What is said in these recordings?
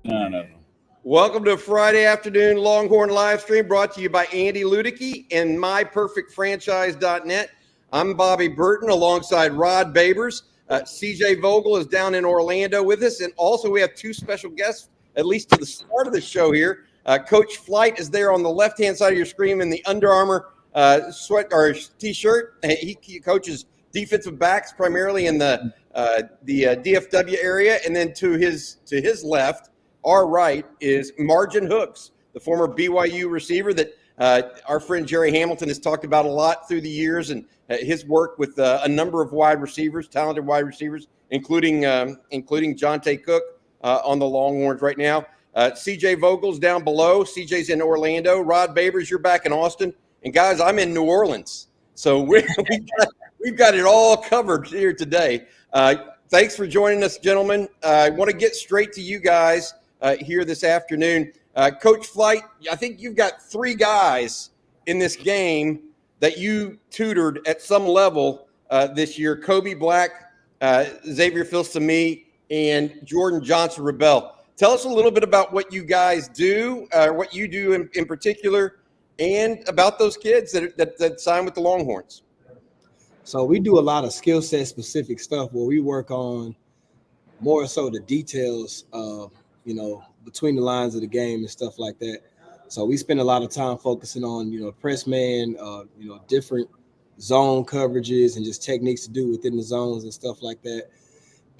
No. Welcome to Friday afternoon Longhorn Livestream, brought to you by Andy Ludicky and MyPerfectFranchise.net. I'm Bobby Burton alongside Rod Babers. CJ Vogel is down in Orlando with us, and also we have two special guests, at least to the start of the show here. Coach Flight is there on the left-hand side of your screen in the Under Armour sweat or T-shirt. He coaches defensive backs primarily in the DFW area, and then to his left, our right, is Margin Hooks, the former BYU receiver that our friend Jerry Hamilton has talked about a lot through the years, and his work with a number of wide receivers, talented wide receivers, including Jonte Cook on the Longhorns right now. CJ Vogel's down below. CJ's in Orlando. Rod Babers, you're back in Austin. And guys, I'm in New Orleans. So we've got it all covered here today. Thanks for joining us, gentlemen. I want to get straight to you guys here this afternoon. Coach Flight, I think you've got three guys in this game that you tutored at some level this year: Kobe Black, Xavier Worthy, and Jordan Johnson-Rebel. Tell us a little bit about what you guys do, what you do in particular, and about those kids that signed with the Longhorns. So we do a lot of skill set specific stuff where we work on more so the details of, between the lines of the game and stuff like that. So we spend a lot of time focusing on, press man, different zone coverages and just techniques to do within the zones and stuff like that.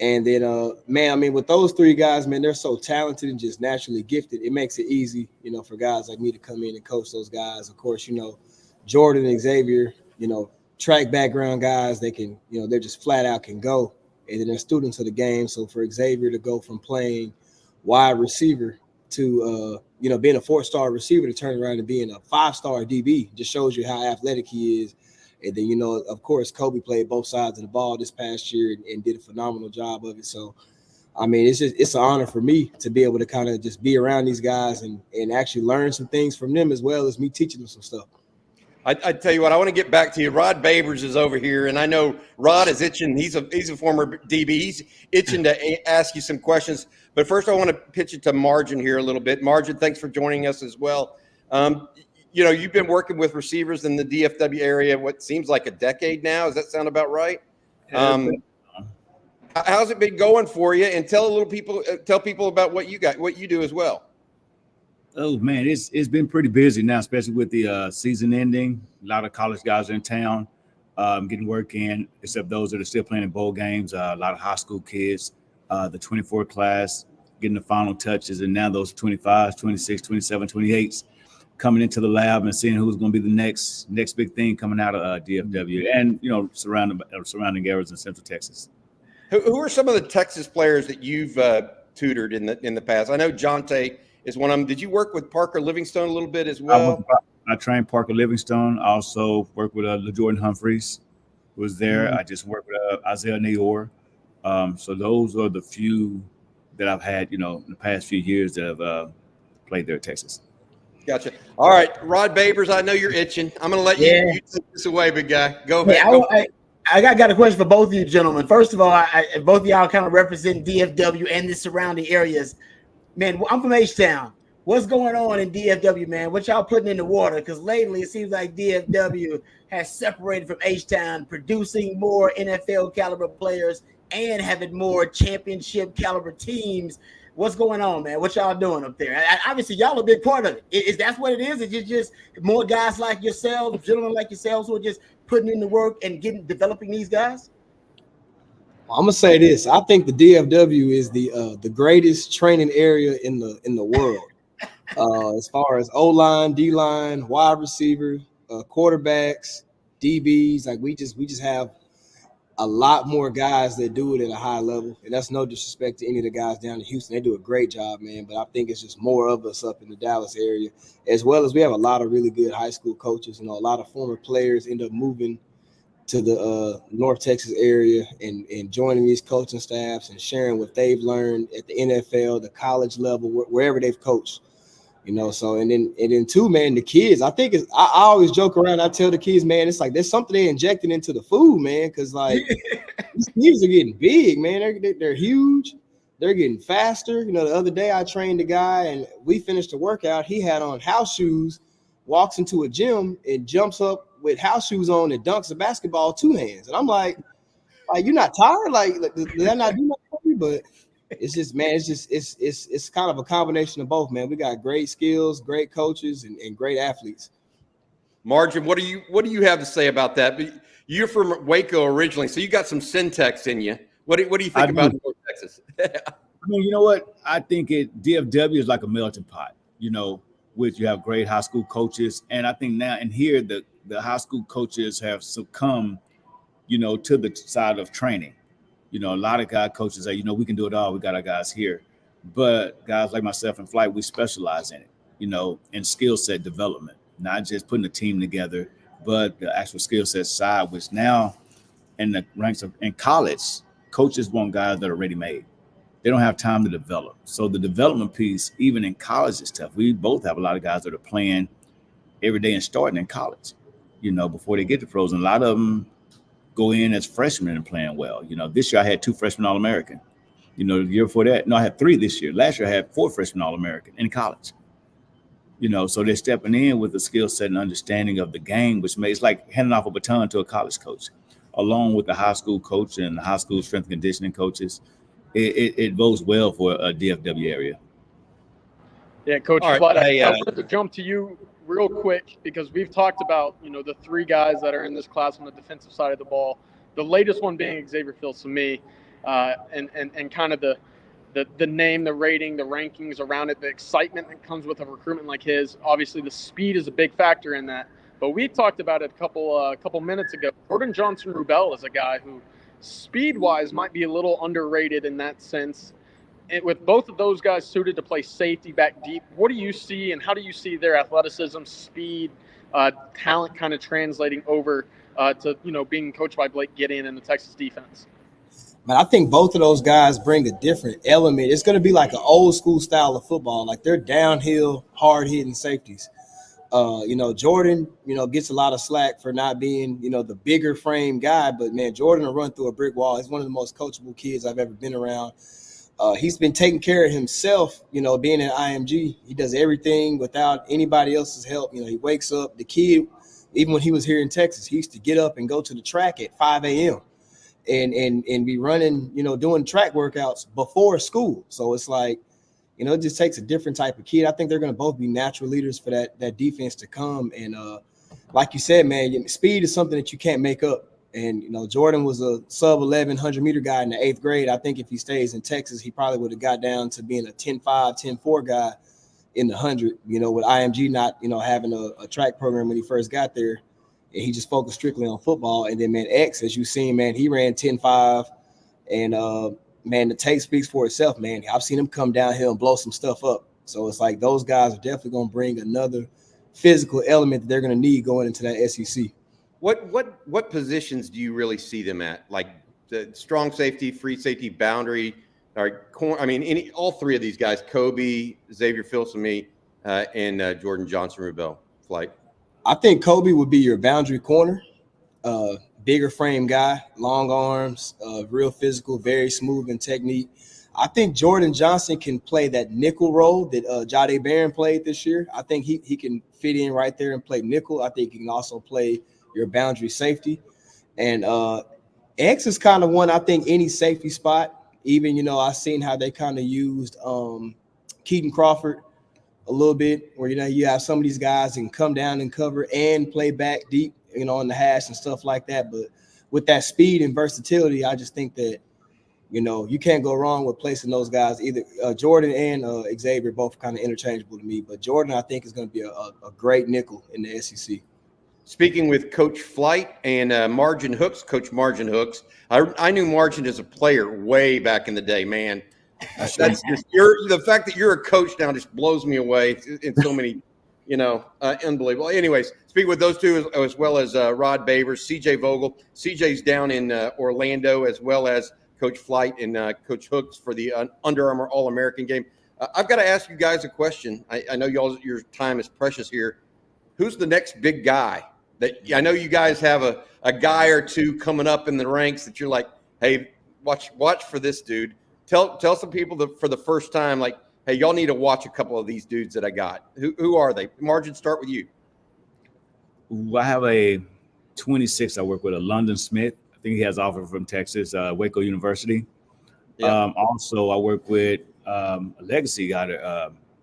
And then, with those three guys, man, they're so talented and just naturally gifted. It makes it easy, for guys like me to come in and coach those guys. Of course, Jordan and Xavier, track background guys, they can, they're just flat out can go. And then they're students of the game. So for Xavier to go from playing wide receiver to, being a 4-star receiver to turn around and being a 5-star DB just shows you how athletic he is. And then, of course, Kobe played both sides of the ball this past year and did a phenomenal job of it. So, it's an honor for me to be able to kind of just be around these guys and actually learn some things from them as well as me teaching them some stuff. I tell you what, I want to get back to you. Rod Babers is over here, and I know Rod is itching. He's a former DB. He's itching to ask you some questions. But first, I want to pitch it to Margin here a little bit. Margin, thanks for joining us as well. You've been working with receivers in the DFW area what seems like a decade now. Does that sound about right? How's it been going for you? And tell people about what you do as well. Oh man, it's been pretty busy now, especially with the season ending. A lot of college guys are in town, getting work in, except those that are still playing in bowl games. A lot of high school kids, the 24 class getting the final touches, and now those 25s, 26, 27, 28s coming into the lab and seeing who's going to be the next big thing coming out of DFW and surrounding areas in Central Texas. Who are some of the Texas players that you've tutored in the past? I know Jonte is one of them. Did you work with Parker Livingstone a little bit as well? I trained Parker Livingstone. I also worked with LaJordan Humphreys, who was there. Mm-hmm. I just worked with Isaiah Nayor. So those are the few that I've had, in the past few years that have played there at Texas. Gotcha. All right, Rod Babers, I know you're itching. I'm going to let you take this away, big guy. Go ahead. I got a question for both of you gentlemen. First of all, both of y'all kind of represent DFW and the surrounding areas. Man, I'm from H-Town. What's going on in DFW, man? What y'all putting in the water? Because lately it seems like DFW has separated from H-Town, producing more NFL caliber players and having more championship caliber teams. What's going on, man? What y'all doing up there? Obviously, y'all a big part of it. Is that what it is? Is it just more guys like yourselves, gentlemen like yourselves, who are just putting in the work and developing these guys? I'm gonna say this. I think the DFW is the greatest training area in the world. As far as O-line, D-line, wide receiver, quarterbacks, DBs, like we just have a lot more guys that do it at a high level. And that's no disrespect to any of the guys down in Houston. They do a great job, man. But I think it's just more of us up in the Dallas area, as well as we have a lot of really good high school coaches. A lot of former players end up moving to the North Texas area and joining these coaching staffs and sharing what they've learned at the NFL, the college level, wherever they've coached. So and then too, man, the kids, I think I always joke around. I tell the kids, man, it's like there's something they injecting into the food, man, because like these kids are getting big, man. They're huge. they're getting faster. You know, the other day I trained a guy and we finished the workout. He had on house shoes, walks into a gym and jumps up with house shoes on and dunks a basketball 2 hands. And I'm like, you're not tired? Like did that not do nothing for you? But it's just, man, it's kind of a combination of both, man. We got great skills, great coaches, and great athletes. Margin, what do you have to say about that? But you're from Waco originally, so you got some Syntex in you. What do you think about North Texas? I mean, you know what? I think DFW is like a melting pot, you know, which you have great high school coaches. And I think now and here the high school coaches have succumbed, you know, to the side of training. You know, a lot of coaches say, you know, we can do it all. We got our guys here. But guys like myself in flight, we specialize in it, you know, in skill set development, not just putting a team together, but the actual skill set side, which now in the ranks of in college, coaches want guys that are ready-made. They don't have time to develop. So the development piece, even in college, is tough. We both have a lot of guys that are playing every day and starting in college, you know, before they get to pros. And a lot of them go in as freshmen and playing well. You know, this year I had 2 freshmen All-American. You know, the year before that, no, I had 3 this year. Last year I had 4 freshmen All-American in college. You know, so they're stepping in with a skill set and understanding of the game, which makes like handing off a baton to a college coach, along with the high school coach and the high school strength and conditioning coaches. It bodes well for a DFW area. Yeah, Coach All right, Flood, I wanted to jump to you real quick because we've talked about, you know, the 3 guys that are in this class on the defensive side of the ball. The latest one being Xavier Worthy, and kind of the name, the rating, the rankings around it, the excitement that comes with a recruitment like his. Obviously, the speed is a big factor in that. But we talked about it a couple minutes ago. Jordan Johnson-Rubel is a guy who, speed-wise, might be a little underrated in that sense. And with both of those guys suited to play safety back deep, what do you see and how do you see their athleticism, speed, talent kind of translating over to, you know, being coached by Blake Gideon in the Texas defense? But I think both of those guys bring a different element. It's going to be like an old school style of football. Like they're downhill, hard hitting safeties. You know, Jordan, you know, gets a lot of slack for not being, you know, the bigger frame guy. But, man, Jordan will run through a brick wall. He's one of the most coachable kids I've ever been around. He's been taking care of himself, you know, being at IMG. He does everything without anybody else's help. You know, he wakes up. The kid, even when he was here in Texas, he used to get up and go to the track at 5 a.m. and be running, you know, doing track workouts before school. So it's like, you know, it just takes a different type of kid. I think they're going to both be natural leaders for that defense to come. And like you said, man, speed is something that you can't make up. And, you know, Jordan was a sub 1,100 meter guy in the 8th grade. I think if he stays in Texas, he probably would have got down to being a 10.5, 10.4 guy in the 100, you know, with IMG not, you know, having a track program when he first got there. And he just focused strictly on football. And then, man, X, as you've seen, man, he ran 10.5. And, man, the tape speaks for itself, man. I've seen him come downhill and blow some stuff up. So it's like those guys are definitely going to bring another physical element that they're going to need going into that SEC. What positions do you really see them at? Like the strong safety, free safety, boundary, or I mean, all 3 of these guys: Kobe, Xavier Worthy, and Jordan Johnson-Rubel. Flight. I think Kobe would be your boundary corner. Bigger frame guy, long arms, real physical, very smooth in technique. I think Jordan Johnson can play that nickel role that Jade Barron played this year. I think he can fit in right there and play nickel. I think he can also play your boundary safety. And X is kind of one, I think, any safety spot. Even, you know, I've seen how they kind of used Keaton Crawford a little bit, where, you know, you have some of these guys that can come down and cover and play back deep, you know, on the hash and stuff like that. But with that speed and versatility, I just think that, you know, you can't go wrong with placing those guys. Either Jordan and Xavier, both kind of interchangeable to me. But Jordan, I think, is going to be a great nickel in the SEC. Speaking with Coach Flight and Margin Hooks, Coach Margin Hooks. I knew Margin as a player way back in the day, man. That's just the fact that you're a coach now just blows me away in so many, you know, unbelievable. Anyways, speaking with those 2 as well as Rod Babers, CJ Vogel. CJ's down in Orlando, as well as Coach Flight and Coach Hooks for the Under Armour All-American game. I've got to ask you guys a question. I know your time is precious here. Who's the next big guy? That I know you guys have a guy or 2 coming up in the ranks that you're like, hey, watch for this dude. tell some people that for the first time, like, hey, y'all need to watch a couple of these dudes that I got. Who are they? Margin, start with you. I have a 26. I work with a London Smith. I think he has an offer from Texas, Waco University. Yeah. Also, I work with a legacy guy,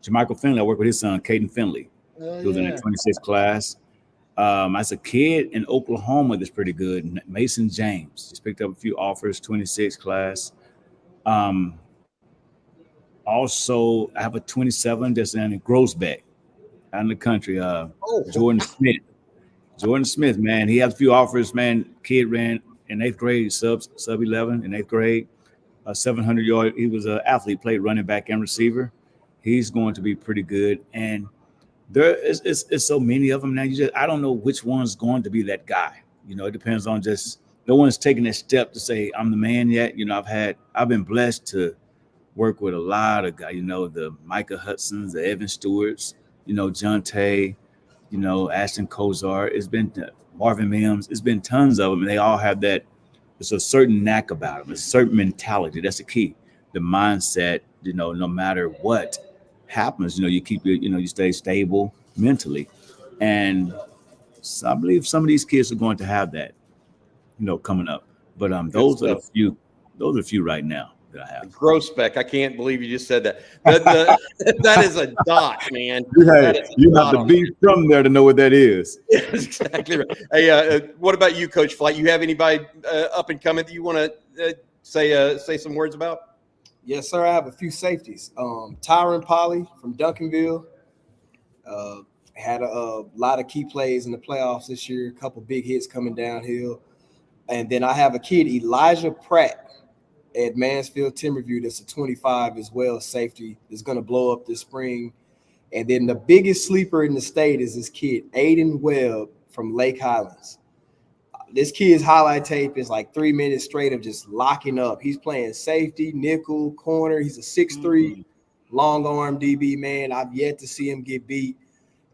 Jermichael Finley. I work with his son, Caden Finley, who's in the 26 class. As a kid in Oklahoma, that's pretty good. Mason James just picked up a few offers, 26 class. Also, I have a 27 that's in Groesbeck, out in the country. Jordan Smith. Jordan Smith, man, he has a few offers, man. Kid ran in 8th grade, sub 11 in 8th grade, 700 yard. He was an athlete, played running back and receiver. He's going to be pretty good. And there is so many of them now. I don't know which one's going to be that guy. It depends on just no one's taking that step to say I'm the man yet. I've been blessed to work with a lot of guys. The Micah Hudsons, the Evan Stewarts, John Tay, Ashton Kozar. It's been Marvin Mims. It's been tons of them, and they all have that. It's a certain knack about them. It's a certain mentality. That's the key. The mindset. No matter what happens, you keep you stay stable mentally, and so I believe some of these kids are going to have that, coming up. But those are a few right now that I have. Groesbeck, I can't believe you just said that. That is a dot, man. You have to be from there to know what that is. Exactly right. Hey, what about you, Coach Flight? You have anybody up and coming that you want to say some words about? Yes, sir. I have a few safeties. Tyron Polley from Duncanville had a lot of key plays in the playoffs this year, a couple big hits coming downhill. And then I have a kid, Elijah Pratt, at Mansfield Timberview, that's a 25 as well, safety, is going to blow up this spring. And then the biggest sleeper in the state is this kid, Aiden Webb from Lake Highlands. This kid's highlight tape is like 3 minutes straight of just locking up. He's playing safety, nickel, corner. He's a 6'3", long arm DB, man. I've yet to see him get beat.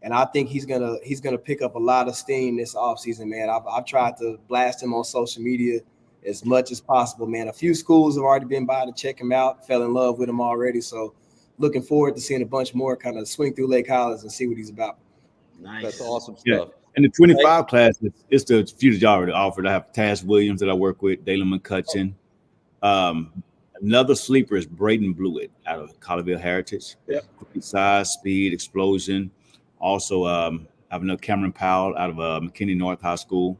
And I think he's gonna pick up a lot of steam this offseason, man. I've tried to blast him on social media as much as possible, man. A few schools have already been by to check him out, fell in love with him already. So looking forward to seeing a bunch more kind of swing through Lake Highlands and see what he's about. Nice. That's awesome stuff. Yeah. And the 25 class, it's the few that y'all already offered. I have Taz Williams that I work with, Dalen McCutcheon. Another sleeper is Braden Blewett out of Colleyville Heritage. Yep. Great size, speed, explosion. Also, I have another Cameron Powell out of McKinney North High School,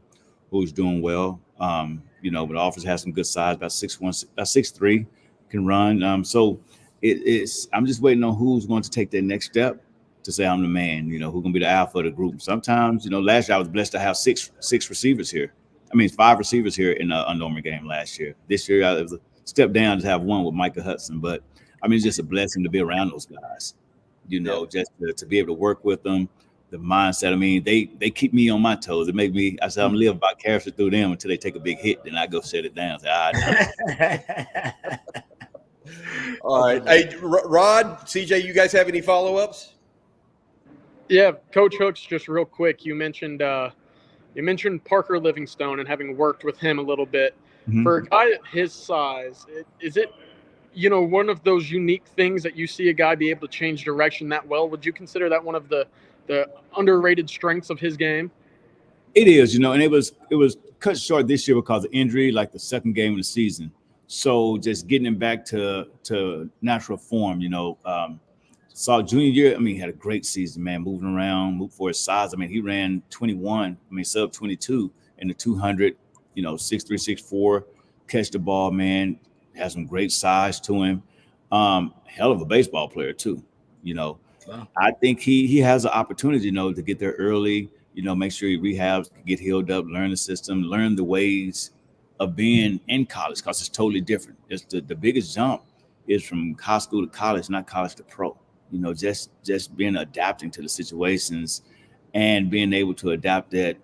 who's doing well. But offers has some good size, about 6'1", 6'3", can run. So it's I'm just waiting on who's going to take that next step to say I'm the man, who's going to be the alpha of the group. Sometimes, last year I was blessed to have six receivers here. 5 receivers here in the Under Armour game last year. This year it was a step down to have one with Micah Hudson. But, it's just a blessing to be around those guys, just to be able to work with them, the mindset. They keep me on my toes. It make me, I'm live vicariously through them until they take a big hit. Then I go set it down. Say, All right. Hey, Rod, CJ, you guys have any follow-ups? Yeah, Coach Hooks, just real quick, you mentioned Parker Livingstone and having worked with him a little bit. Mm-hmm. For a guy his size, is it one of those unique things that you see a guy be able to change direction that well? Would you consider that one of the underrated strengths of his game? It is, and it was cut short this year because of injury, like the second game of the season. So just getting him back to natural form, Saw junior year, he had a great season, man, moving around, moved for his size. He ran 21, sub 22 in the 200, 6'3", 6'4", catch the ball, man, has some great size to him. Hell of a baseball player too, Wow. I think he has an opportunity, to get there early, make sure he rehabs, get healed up, learn the system, learn the ways of being in college, because it's totally different. It's the biggest jump is from high school to college, not college to pro. Just being adapting to the situations and being able to adapt that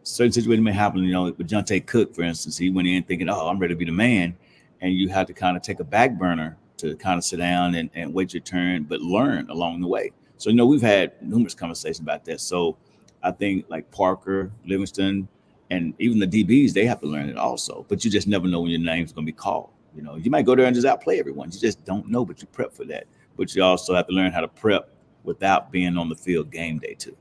certain situations may happen, with Jonte Cook, for instance. He went in thinking, I'm ready to be the man. And you have to kind of take a back burner to kind of sit down and wait your turn, but learn along the way. So, we've had numerous conversations about that. So I think like Parker, Livingston, and even the DBs, they have to learn it also. But you just never know when your name's going to be called. You know, you might go there and just outplay everyone. You just don't know, but you prep for that. But you also have to learn how to prep without being on the field game day too.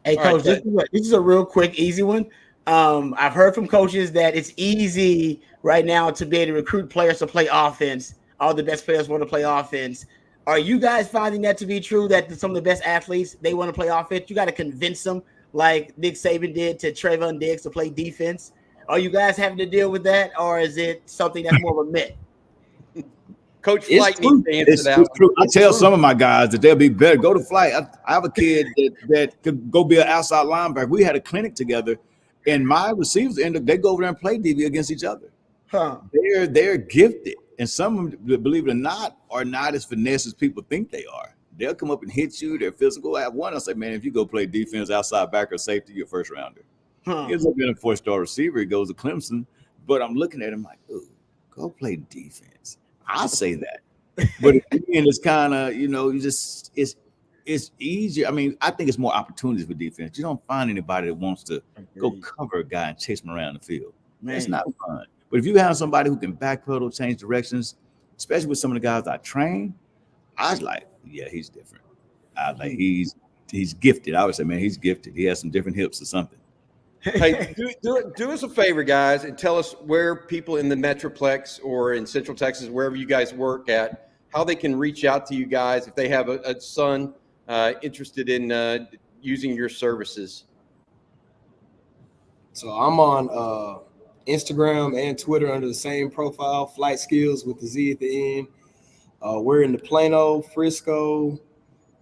Hey, Coach, this is a real quick, easy one. I've heard from coaches that it's easy right now to be able to recruit players to play offense. All the best players want to play offense. Are you guys finding that to be true, that some of the best athletes, they want to play offense? You got to convince them like Nick Saban did to Trayvon Diggs to play defense. Are you guys having to deal with that, or is it something that's more of a myth? Coach Flight needs to answer that. It's true. I tell some of my guys that they'll be better. Go to Flight. I have a kid that could go be an outside linebacker. We had a clinic together, and my receivers they go over there and play DB against each other. Huh. They're gifted, and some of them, believe it or not, are not as finesse as people think they are. They'll come up and hit you. They're physical. I have one. I say, man, if you go play defense, outside backer, safety, you're first rounder. Huh. He ends up being a 4-star receiver. He goes to Clemson, but I'm looking at him like, ooh, go play defense. I say that, but again, it's kind of, you know, you just it's easier. I mean, I think it's more opportunities for defense. You don't find anybody that wants to go cover a guy and chase him around the field. Man. It's not fun. But if you have somebody who can backpedal, change directions, especially with some of the guys I train, I was like, yeah, he's different. I was like, he's gifted. I would say, man, he's gifted. He has some different hips or something. Hey, do us a favor, guys, and tell us where people in the Metroplex or in Central Texas, wherever you guys work at, how they can reach out to you guys if they have a son interested in using your services. So I'm on Instagram and Twitter under the same profile, Flight Skills with the Z at the end. We're in the Plano, Frisco,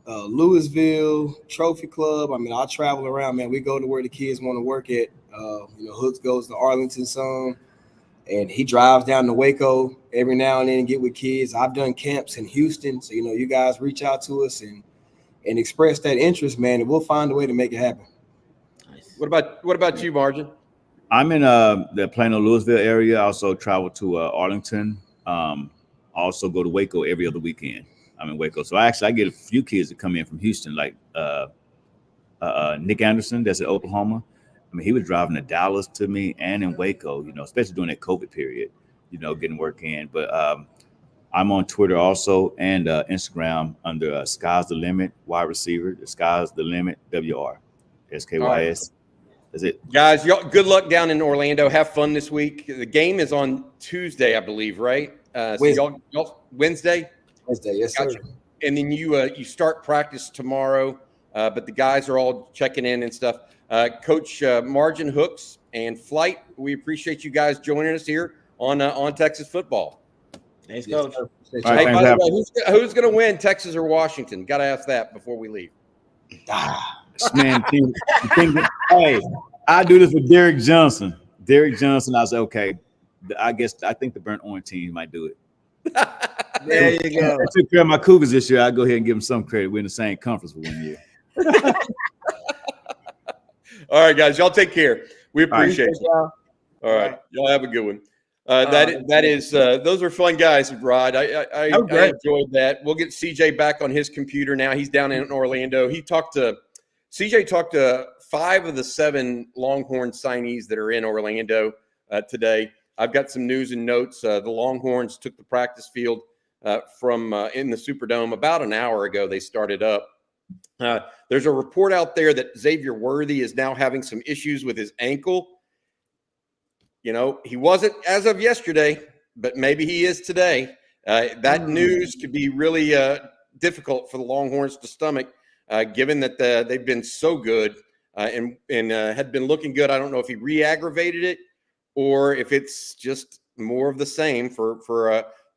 Louisville, Trophy Club. I mean, I travel around, man. We go to where the kids want to work at. Hooks goes to Arlington some, and he drives down to Waco every now and then and get with kids. I've done camps in Houston. So, you guys reach out to us and express that interest, man, and we'll find a way to make it happen. Nice. What about you, Margin? I'm in the Plano, Louisville area. I also travel to Arlington. Also go to Waco every other weekend. I'm in Waco. So I get a few kids that come in from Houston, like Nick Anderson, that's at Oklahoma. I mean, he was driving to Dallas to me and in Waco, especially during that COVID period, getting work in. But I'm on Twitter also and Instagram under Sky's the Limit, wide receiver. The Sky's the Limit, WR, SKYS. That's it. Guys, y'all, good luck down in Orlando. Have fun this week. The game is on Tuesday, I believe, right? So y'all Wednesday? Wednesday, yes, gotcha. Sir. And then you start practice tomorrow, but the guys are all checking in and stuff. Coach Margin, Hooks, and Flight, we appreciate you guys joining us here on Texas football. Thanks, Coach. Hey, by the way, who's going to win, Texas or Washington? Got to ask that before we leave. Man, hey, I do this with Derek Johnson. I say, okay, I think the burnt orange team might do it. There you go. I took care of my Cougars this year. I'll go ahead and give them some credit. We're in the same conference for 1 year. All right, guys, y'all take care. We appreciate it. Y'all. All right, y'all have a good one. Those are fun guys, Rod. I enjoyed that. We'll get CJ back on his computer now. He's down in Orlando. CJ talked to 5 of the 7 Longhorn signees that are in Orlando today. I've got some news and notes. The Longhorns took the practice field from in the Superdome about an hour ago. They started up. There's a report out there that Xavier Worthy is now having some issues with his ankle. He wasn't as of yesterday, but maybe he is today. That news could be really difficult for the Longhorns to stomach, given that they've been so good and had been looking good. I don't know if he re-aggravated it or if it's just more of the same for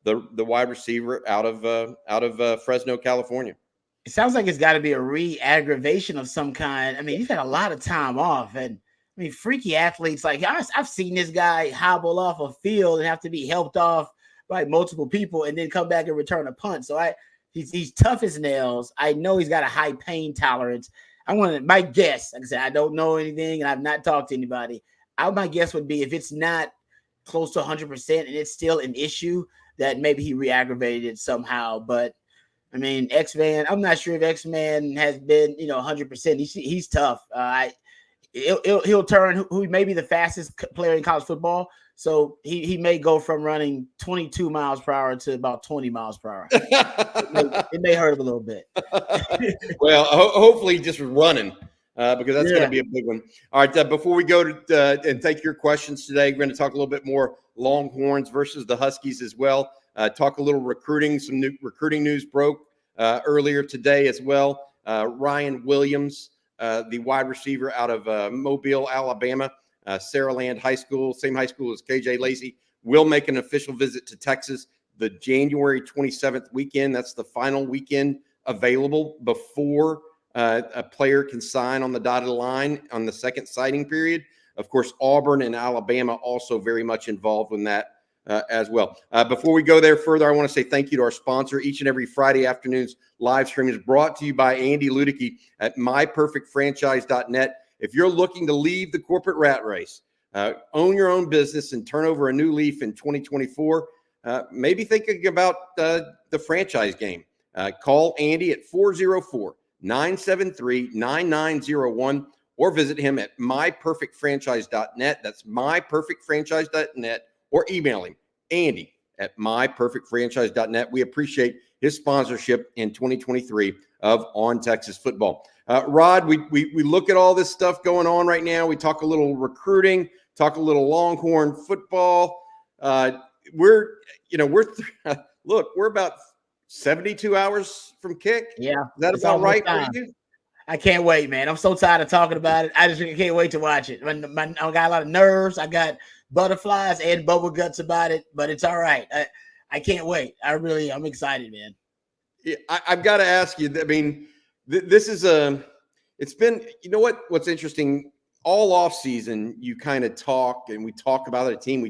the wide receiver out of Fresno, California. It sounds like it's got to be a re-aggravation of some kind. I mean, he's had a lot of time off, and I mean, freaky athletes like I've seen this guy hobble off a field and have to be helped off by multiple people, and then come back and return a punt. So he's tough as nails. I know he's got a high pain tolerance. My guess, like I said, I don't know anything, and I've not talked to anybody. My guess would be if it's not close to 100% and it's still an issue, that maybe he re-aggravated it somehow. But I mean, X-Man, I'm not sure if X-Man has been, 100%. He's tough. He'll turn who may be the fastest player in college football. So he may go from running 22 miles per hour to about 20 miles per hour. It may hurt him a little bit. Well, hopefully just running because that's going to be a big one. All right, before we go to and take your questions today, we're going to talk a little bit more Longhorns versus the Huskies as well. Talk a little recruiting. Some new recruiting news broke earlier today as well. Ryan Williams, the wide receiver out of Mobile, Alabama, Saraland High School, same high school as KJ Lacey, will make an official visit to Texas the January 27th weekend. That's the final weekend available before a player can sign on the dotted line on the second signing period. Of course, Auburn and Alabama also very much involved in that as well. Before we go there further, I want to say thank you to our sponsor. Each and every Friday afternoon's live stream is brought to you by Andy Ludicky at myperfectfranchise.net. If you're looking to leave the corporate rat race, own your own business, and turn over a new leaf in 2024, maybe thinking about the franchise game, call Andy at 404-973-9901 or visit him at myperfectfranchise.net. That's myperfectfranchise.net, or email him, Andy at myperfectfranchise.net. We appreciate his sponsorship in 2023 of On Texas Football. Rod, we look at all this stuff going on right now. We talk a little recruiting, talk a little Longhorn football. We're about 72 hours from kick. Yeah. Is that about right for you? I can't wait, man. I'm so tired of talking about it. I just can't wait to watch it. I got a lot of nerves. I got butterflies and bubble guts about it, but it's all right. I can't wait. I'm excited, man. Yeah, I've got to ask you, I mean, this is it's been, what's interesting, all off season, you kind of talk and we talk about a team.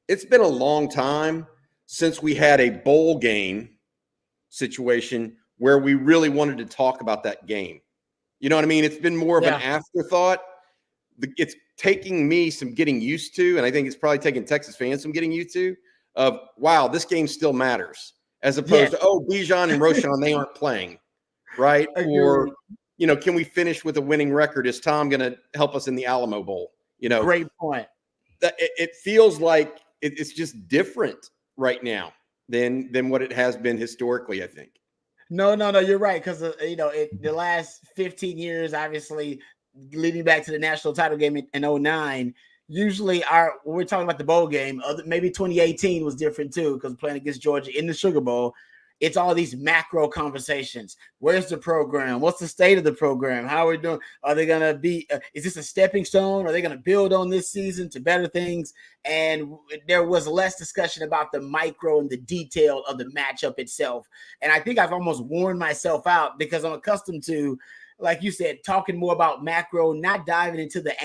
It's been a long time since we had a bowl game situation where we really wanted to talk about that game. You know what I mean? It's been more of an afterthought. It's taking me some getting used to, and I think it's probably taking Texas fans some getting used to, of, wow, this game still matters, as opposed to, Bijan and Roschon, they aren't playing, right? Or, can we finish with a winning record? Is Tom going to help us in the Alamo Bowl? Great point. It feels like it's just different right now than what it has been historically, I think. No, you're right. Because, the last 15 years, obviously, leading back to the national title game in 2009, usually when we're talking about the bowl game, maybe 2018 was different too, because playing against Georgia in the Sugar Bowl, it's all these macro conversations. Where's the program? What's the state of the program? How are we doing? Are they going to be, is this a stepping stone? Are they going to build on this season to better things? And there was less discussion about the micro and the detail of the matchup itself. And I think I've almost worn myself out because I'm accustomed to, like you said, talking more about macro, not diving into the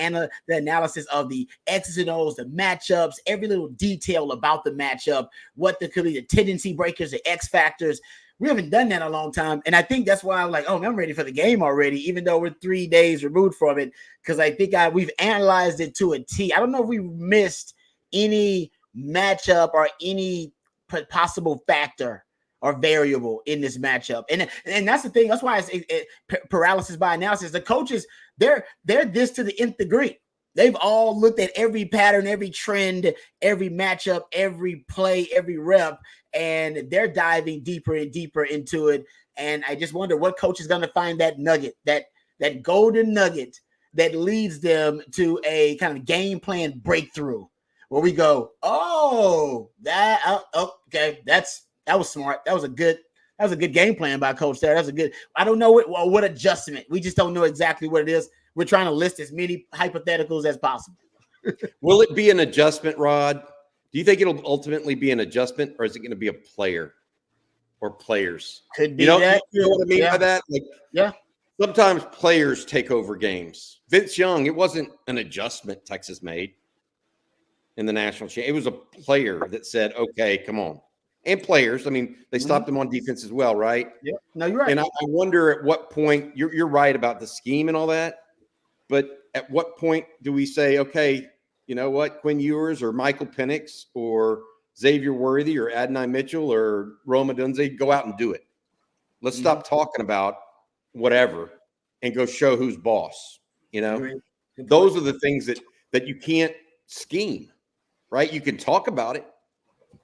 analysis of the X's and O's, the matchups, every little detail about the matchup, what could be the tendency breakers, the X factors. We haven't done that in a long time. And I think that's why I'm like, I'm ready for the game already, even though we're 3 days removed from it, because I think we've analyzed it to a T. I don't know if we missed any matchup or any possible factor or variable in this matchup. And that's the thing. That's why it's paralysis by analysis. The coaches, they're this to the nth degree. They've all looked at every pattern, every trend, every matchup, every play, every rep, and they're diving deeper and deeper into it. And I just wonder what coach is going to find that nugget, that golden nugget that leads them to a kind of game plan breakthrough where we go, okay, that was smart. That was a good game plan by Coach there. I don't know what adjustment. We just don't know exactly what it is. We're trying to list as many hypotheticals as possible. Will it be an adjustment, Rod? Do you think it'll ultimately be an adjustment, or is it going to be a player or players? Could be that. You know what I mean by that? Sometimes players take over games. Vince Young, it wasn't an adjustment Texas made in the national championship. It was a player that said, okay, come on. And players, I mean, they stopped them on defense as well, right? Yeah. No, you're right. And I wonder at what point, you're right about the scheme and all that, but at what point do we say, okay, you know what, Quinn Ewers or Michael Penix or Xavier Worthy or Adonai Mitchell or Roma Dunze, go out and do it. Let's stop talking about whatever and go show who's boss. Those are the things that you can't scheme. right? You can talk about it,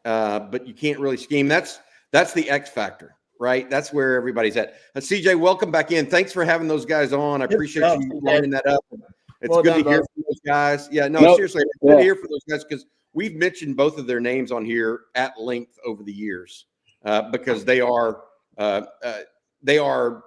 but you can't really scheme. That's the X factor, right? That's where everybody's at. CJ, welcome back in. Thanks for having those guys on. I appreciate you lining that up. It's Well good done, to hear bro. from those guys. Yeah, no, seriously, it's good to hear from those guys because we've mentioned both of their names on here at length over the years because they are A1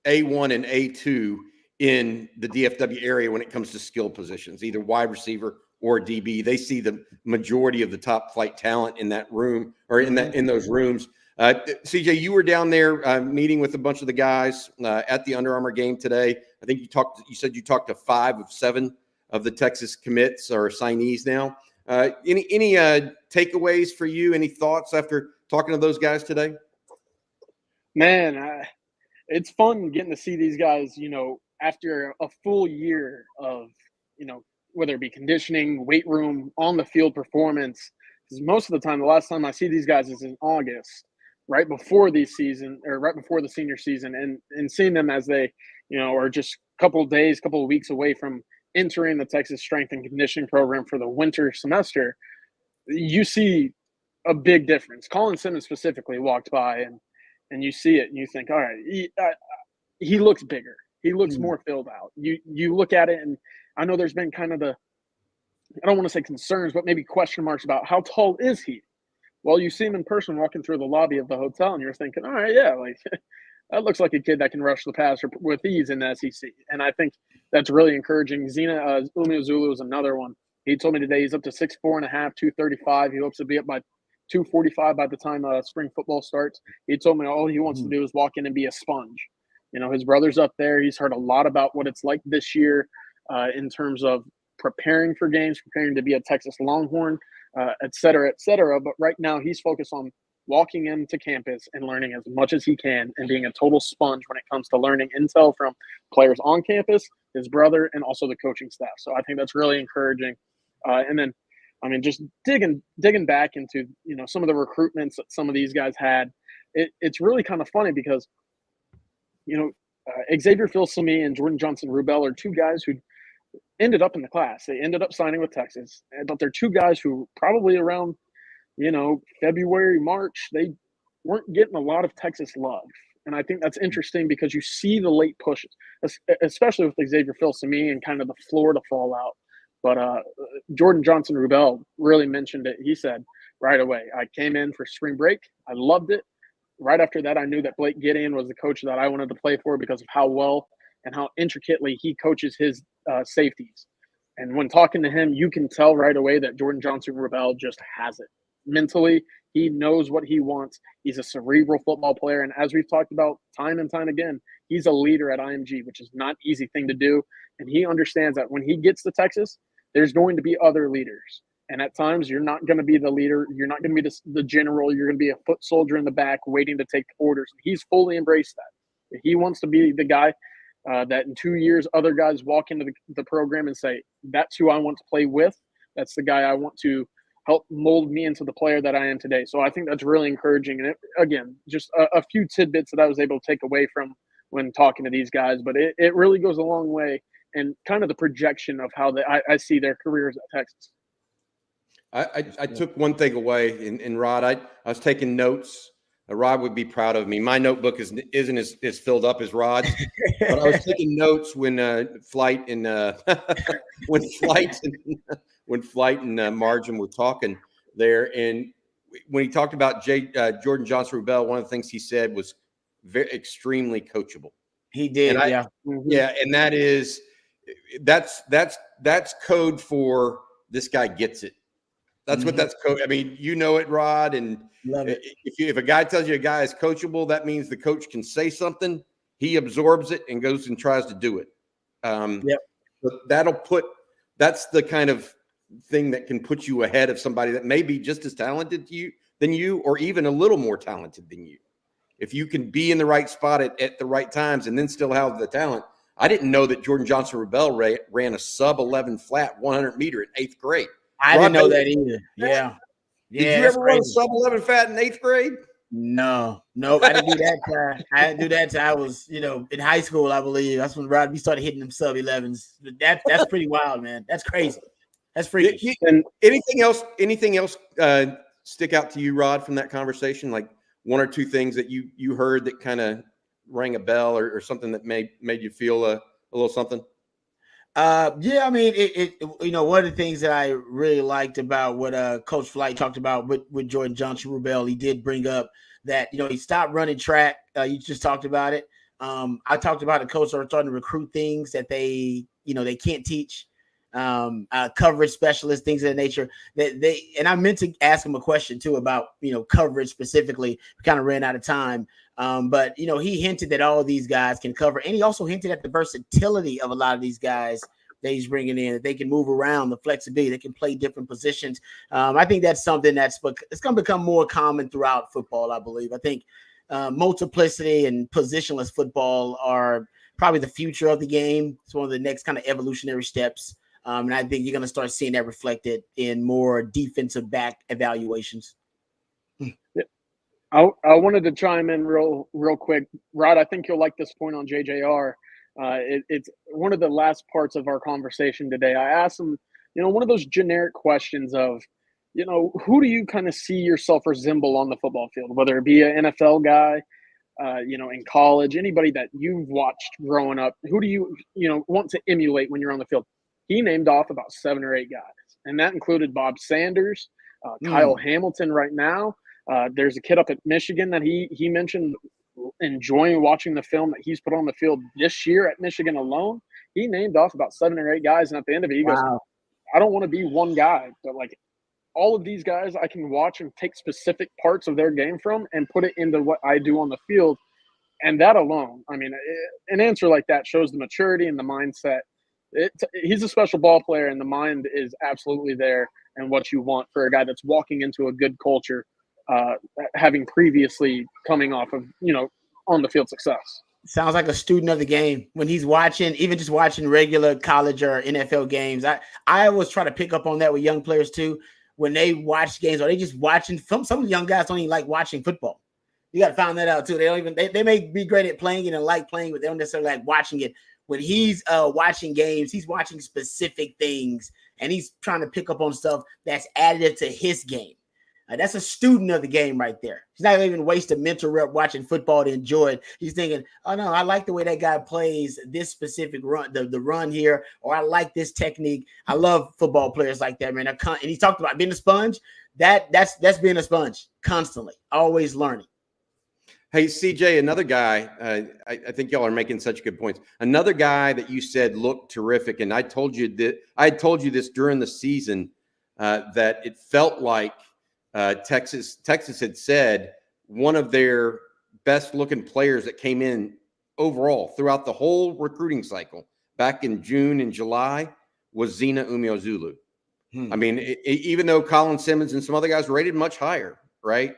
and A2 in the DFW area when it comes to skill positions, either wide receiver or DB. They see the majority of the top flight talent in that room or in those rooms. CJ, you were down there meeting with a bunch of the guys at the Under Armour game today. I think you said you talked to 5 of 7 of the Texas commits or signees now. Any takeaways for you? Any thoughts after talking to those guys today? Man, it's fun getting to see these guys, after a full year of, whether it be conditioning, weight room, on the field performance. Because most of the time, the last time I see these guys is in August, right before the senior season, and seeing them as they, are just a couple of weeks away from entering the Texas strength and conditioning program for the winter semester, you see a big difference. Colin Simmons specifically walked by and you see it and you think, all right, he looks bigger. He looks more filled out. You look at it, and I know there's been kind of I don't want to say concerns, but maybe question marks about how tall is he? Well, you see him in person walking through the lobby of the hotel, and you're thinking, all right, yeah, like that looks like a kid that can rush the passer with ease in the SEC. And I think that's really encouraging. Zina Umeozulu is another one. He told me today he's up to 6'4.5", 235. He hopes to be up by 245 by the time spring football starts. He told me all he wants to do is walk in and be a sponge. His brother's up there. He's heard a lot about what it's like this year in terms of preparing for games, preparing to be a Texas Longhorn, et cetera, et cetera. But right now he's focused on walking into campus and learning as much as he can and being a total sponge when it comes to learning intel from players on campus, his brother, and also the coaching staff. So I think that's really encouraging. And then, just digging back into, some of the recruitments that some of these guys had, it's really kind of funny because, Xavier Phil-Simi and Jordan Johnson-Rubel are 2 guys who ended up in the class. They ended up signing with Texas, but they're 2 guys who probably around, February, March, they weren't getting a lot of Texas love. And I think that's interesting because you see the late pushes, especially with Xavier Phil-Simi and kind of the Florida fallout. But Jordan Johnson-Rubel really mentioned it. He said right away, I came in for spring break. I loved it. Right after that, I knew that Blake Gideon was the coach that I wanted to play for because of how well and how intricately he coaches his safeties. And when talking to him, you can tell right away that Jordan Johnson-Rubel just has it. Mentally, he knows what he wants. He's a cerebral football player. And as we've talked about time and time again, he's a leader at IMG, which is not an easy thing to do. And he understands that when he gets to Texas, there's going to be other leaders. And at times, you're not going to be the leader. You're not going to be the general. You're going to be a foot soldier in the back waiting to take orders. He's fully embraced that. He wants to be the guy that in 2 years, other guys walk into the program and say, that's who I want to play with. That's the guy I want to help mold me into the player that I am today. So I think that's really encouraging. And again, just a few tidbits that I was able to take away from when talking to these guys. But it really goes a long way and kind of the projection of how I see their careers at Texas. I took one thing away, and Rod, I was taking notes. Rod would be proud of me. My notebook isn't as filled up as Rod's, but I was taking notes when Flight and Margin were talking there, and when he talked about Jordan Johnson-Rubel, one of the things he said was extremely coachable. He did, yeah, and that's code for this guy gets it. That's what that's code. I mean, it, Rod, and if a guy tells you a guy is coachable, that means the coach can say something, he absorbs it and goes and tries to do it. But that's the kind of thing that can put you ahead of somebody that may be just as talented than you, or even a little more talented than you. If you can be in the right spot at the right times and then still have the talent. I didn't know that Jordan Johnson-Rubel ran a sub-11 flat 100-meter in 8th grade. I didn't know that either. Yeah. Did you ever run a sub-11 flat in 8th grade? No, I didn't do that time. I didn't do that till I was, in high school, I believe. That's when we started hitting them sub-11s. That's pretty wild, man. That's crazy. That's freakish. And anything else stick out to you, Rod, from that conversation? Like one or two things that you heard that kind of rang a bell or something that made you feel a little something? Yeah, I mean, it one of the things that I really liked about what Coach Flight talked about with Jordan Johnson Rubel, he did bring up that, he stopped running track. You just talked about it. I talked about the coach are starting to recruit things that they can't teach. Coverage specialists, things of that nature. And I meant to ask him a question too about coverage specifically. We kind of ran out of time, but he hinted that all of these guys can cover, and he also hinted at the versatility of a lot of these guys that he's bringing in, that they can move around, the flexibility, they can play different positions. I think that's something it's going to become more common throughout football. I believe. I think multiplicity and positionless football are probably the future of the game. It's one of the next kind of evolutionary steps. And I think you're going to start seeing that reflected in more defensive back evaluations. I wanted to chime in real quick. Rod, I think you'll like this point on JJR. It's one of the last parts of our conversation today. I asked him, one of those generic questions of, who do you kind of see yourself resemble on the football field, whether it be an NFL guy, in college, anybody that you've watched growing up, who do you want to emulate when you're on the field? He named off about 7 or 8 guys, and that included Bob Sanders, Kyle Hamilton right now. There's a kid up at Michigan that he mentioned enjoying watching the film that he's put on the field this year at Michigan alone. He named off about 7 or 8 guys, and at the end of it, he goes, I don't want to be one guy, but like all of these guys I can watch and take specific parts of their game from and put it into what I do on the field. And that alone, I mean, an answer like that shows the maturity and the mindset. He's a special ball player, and the mind is absolutely there and what you want for a guy that's walking into a good culture, having previously coming off of, on the field success. Sounds like a student of the game when he's watching, even just watching regular college or NFL games. I always try to pick up on that with young players too. When they watch games, or they just watching some of the young guys don't even like watching football. You got to find that out too. They may be great at playing it and like playing, but they don't necessarily like watching it. When he's watching games, he's watching specific things, and he's trying to pick up on stuff that's additive to his game. That's a student of the game right there. He's not even waste a mental rep watching football to enjoy it. He's thinking, oh, no, I like the way that guy plays this specific run, the run here, or I like this technique. I love football players like that, man. And he talked about being a sponge. That's being a sponge constantly, always learning. Hey, CJ, another guy, I think y'all are making such good points. Another guy that you said looked terrific, and I told you this during the season, that it felt like Texas had said one of their best-looking players that came in overall throughout the whole recruiting cycle back in June and July was Zina Umeozulu. I mean, even though Colin Simmons and some other guys rated much higher, right?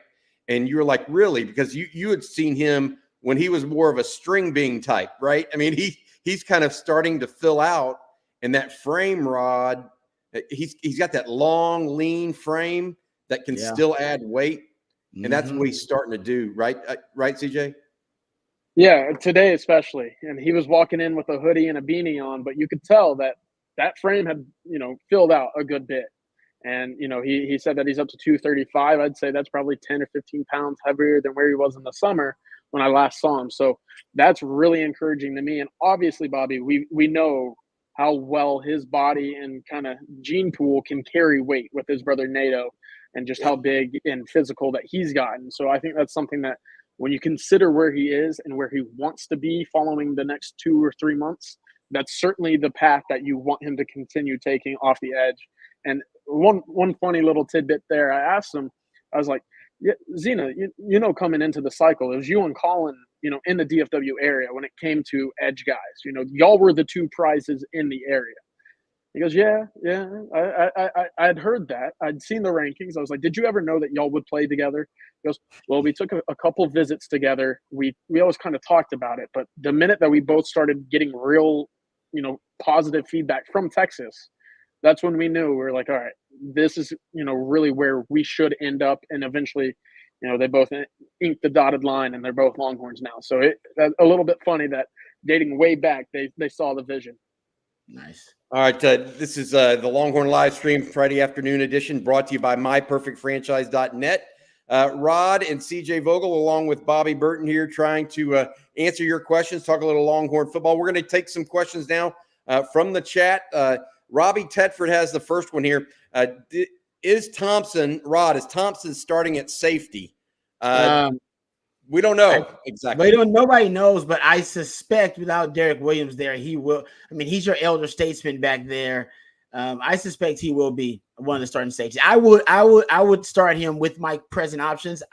And you were like, really? Because you had seen him when he was more of a string being type, right? I mean, he's kind of starting to fill out, and that frame, Rod, he's got that long, lean frame that can still add weight, and that's what he's starting to do, right? Right, CJ? Yeah, today especially. And he was walking in with a hoodie and a beanie on, but you could tell that frame had, filled out a good bit. And, he said that he's up to 235. I'd say that's probably 10 or 15 pounds heavier than where he was in the summer when I last saw him. So that's really encouraging to me. And obviously, Bobby, we know how well his body and kind of gene pool can carry weight with his brother Nato, and just how big and physical that he's gotten. So I think that's something that when you consider where he is and where he wants to be following the next 2 or 3 months, that's certainly the path that you want him to continue taking off the edge. And one funny little tidbit there, I asked him, I was like, yeah, Zina, coming into the cycle, it was you and Colin, in the DFW area when it came to edge guys. Y'all were the 2 prizes in the area. He goes, yeah, I'd heard that. I'd seen the rankings. I was like, did you ever know that y'all would play together? He goes, well, we took a couple visits together. We always kind of talked about it. But the minute that we both started getting real, positive feedback from Texas, that's when we knew we were like, all right, this is, really where we should end up. And eventually, they both inked the dotted line, and they're both Longhorns now. So that's a little bit funny that dating way back, they saw the vision. Nice. All right, this is the Longhorn Livestream Friday afternoon edition brought to you by myperfectfranchise.net. Rod and CJ Vogel, along with Bobby Burton here, trying to answer your questions, talk a little Longhorn football. We're going to take some questions now from the chat. Robbie Tetford has the first one here. Is Thompson starting at safety? We don't know exactly. Nobody knows, but I suspect without Derek Williams there, he will. I mean, he's your elder statesman back there. I suspect he will be one of the starting safeties. I would start him with my present options.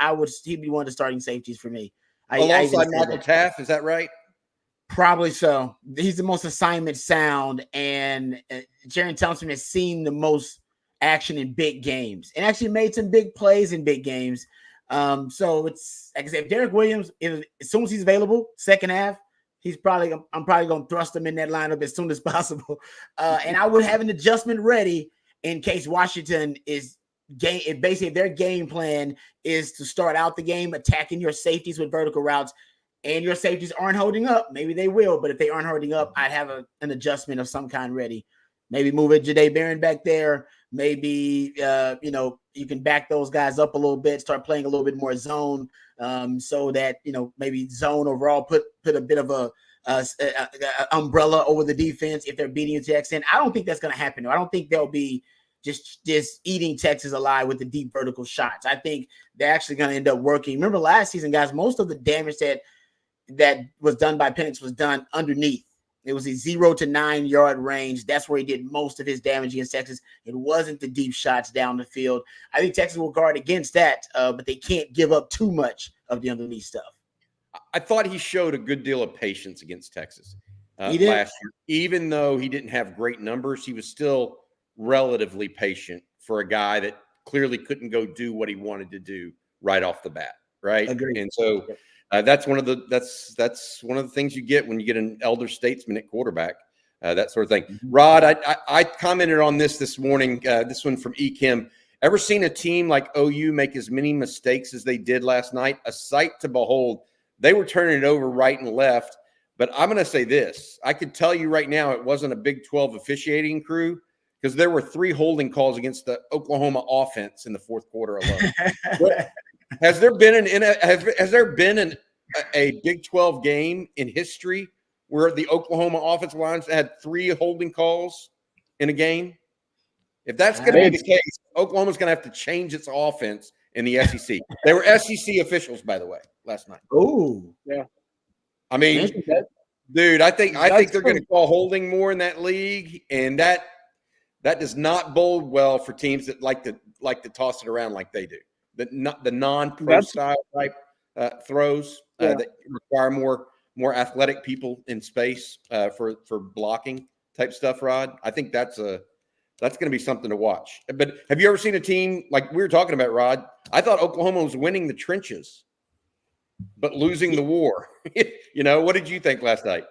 He'd be one of the starting safeties for me. Alongside Michael Taft, is that right? Probably so. He's the most assignment sound, and Jerry Thompson has seen the most action in big games and actually made some big plays in big games. So it's like I said, if Derek Williams, as soon as he's available, second half, I'm probably going to thrust him in that lineup as soon as possible. And I would have an adjustment ready in case Washington if their game plan is to start out the game attacking your safeties with vertical routes and your safeties aren't holding up. Maybe they will, but if they aren't holding up, I'd have an adjustment of some kind ready. Maybe move it Jahdae Barron back there. Maybe, you can back those guys up a little bit, start playing a little bit more zone so that, maybe zone overall put a bit of a umbrella over the defense if they're beating Jackson. I don't think that's going to happen. I don't think they'll be just eating Texas alive with the deep vertical shots. I think they're actually going to end up working. Remember last season, guys, most of the damage that was done by Penix was done underneath. It was a 0 to 9 yard range. That's where he did most of his damage against Texas. It wasn't the deep shots down the field. I think Texas will guard against that, but they can't give up too much of the underneath stuff. I thought he showed a good deal of patience against Texas last year. Even though he didn't have great numbers, he was still relatively patient for a guy that clearly couldn't go do what he wanted to do right off the bat, right? Agreed. And so that's one of the things you get when you get an elder statesman at quarterback, that sort of thing. Mm-hmm. Rod, I commented on this morning. This one from Ekim. Ever seen a team like OU make as many mistakes as they did last night? A sight to behold. They were turning it over right and left. But I'm going to say this. I could tell you right now it wasn't a Big 12 officiating crew because there were 3 holding calls against the Oklahoma offense in the fourth quarter alone. Has there been a Big 12 game in history where the Oklahoma offensive lines had 3 holding calls in a game? If that's going to be the case, Oklahoma's going to have to change its offense in the SEC. They were SEC officials, by the way, last night. Oh, yeah. I mean, dude, I think they're going to call holding more in that league, and that does not bode well for teams that like to toss it around like they do. The non-pro style type throws that require more athletic people in space for blocking type stuff, Rod. I think that's going to be something to watch. But have you ever seen a team like we were talking about, Rod? I thought Oklahoma was winning the trenches, but losing the war. What did you think last night?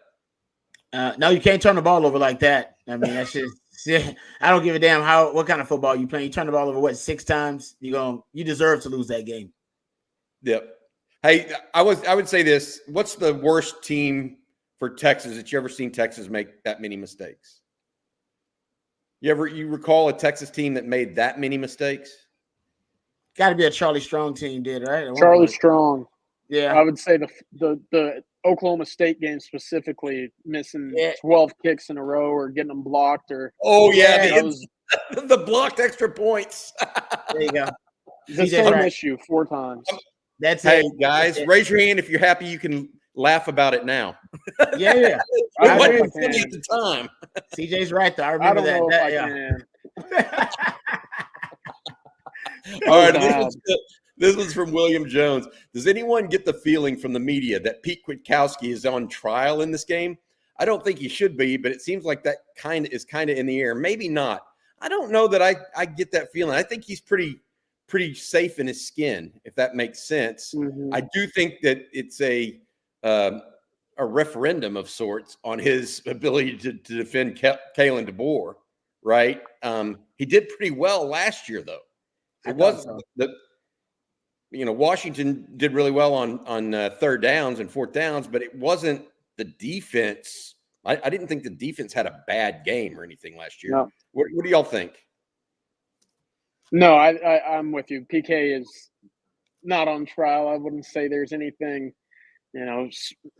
No, you can't turn the ball over like that. I mean, that's just. Yeah, I don't give a damn what kind of football you playing. You turn the ball over 6 times, you deserve to lose that game. Yep. Hey, I would say this. What's the worst team for Texas that you ever seen Texas make that many mistakes? You recall a Texas team that made that many mistakes? Got to be a Charlie Strong team, did right? Charlie Strong. Yeah, I would say the Oklahoma State game specifically, missing 12 kicks in a row or getting them blocked or. Oh yeah, the blocked extra points. There you go. The same issue 4 times. That's hey guys, raise your hand if you're happy. You can laugh about it now. Yeah. It wasn't funny at the time. CJ's right though. I remember that. All right, this one's from William Jones. Does anyone get the feeling from the media that Pete Kwiatkowski is on trial in this game? I don't think he should be, but it seems like that is kind of in the air. Maybe not. I don't know that I get that feeling. I think he's pretty safe in his skin, if that makes sense. Mm-hmm. I do think that it's a referendum of sorts on his ability to defend Kalen DeBoer, right? He did pretty well last year, though. It wasn't Washington did really well on third downs and fourth downs, but it wasn't the defense I didn't think the defense had a bad game or anything last year. No. What do y'all think? No, I'm with you. PK is not on trial. I wouldn't say there's anything,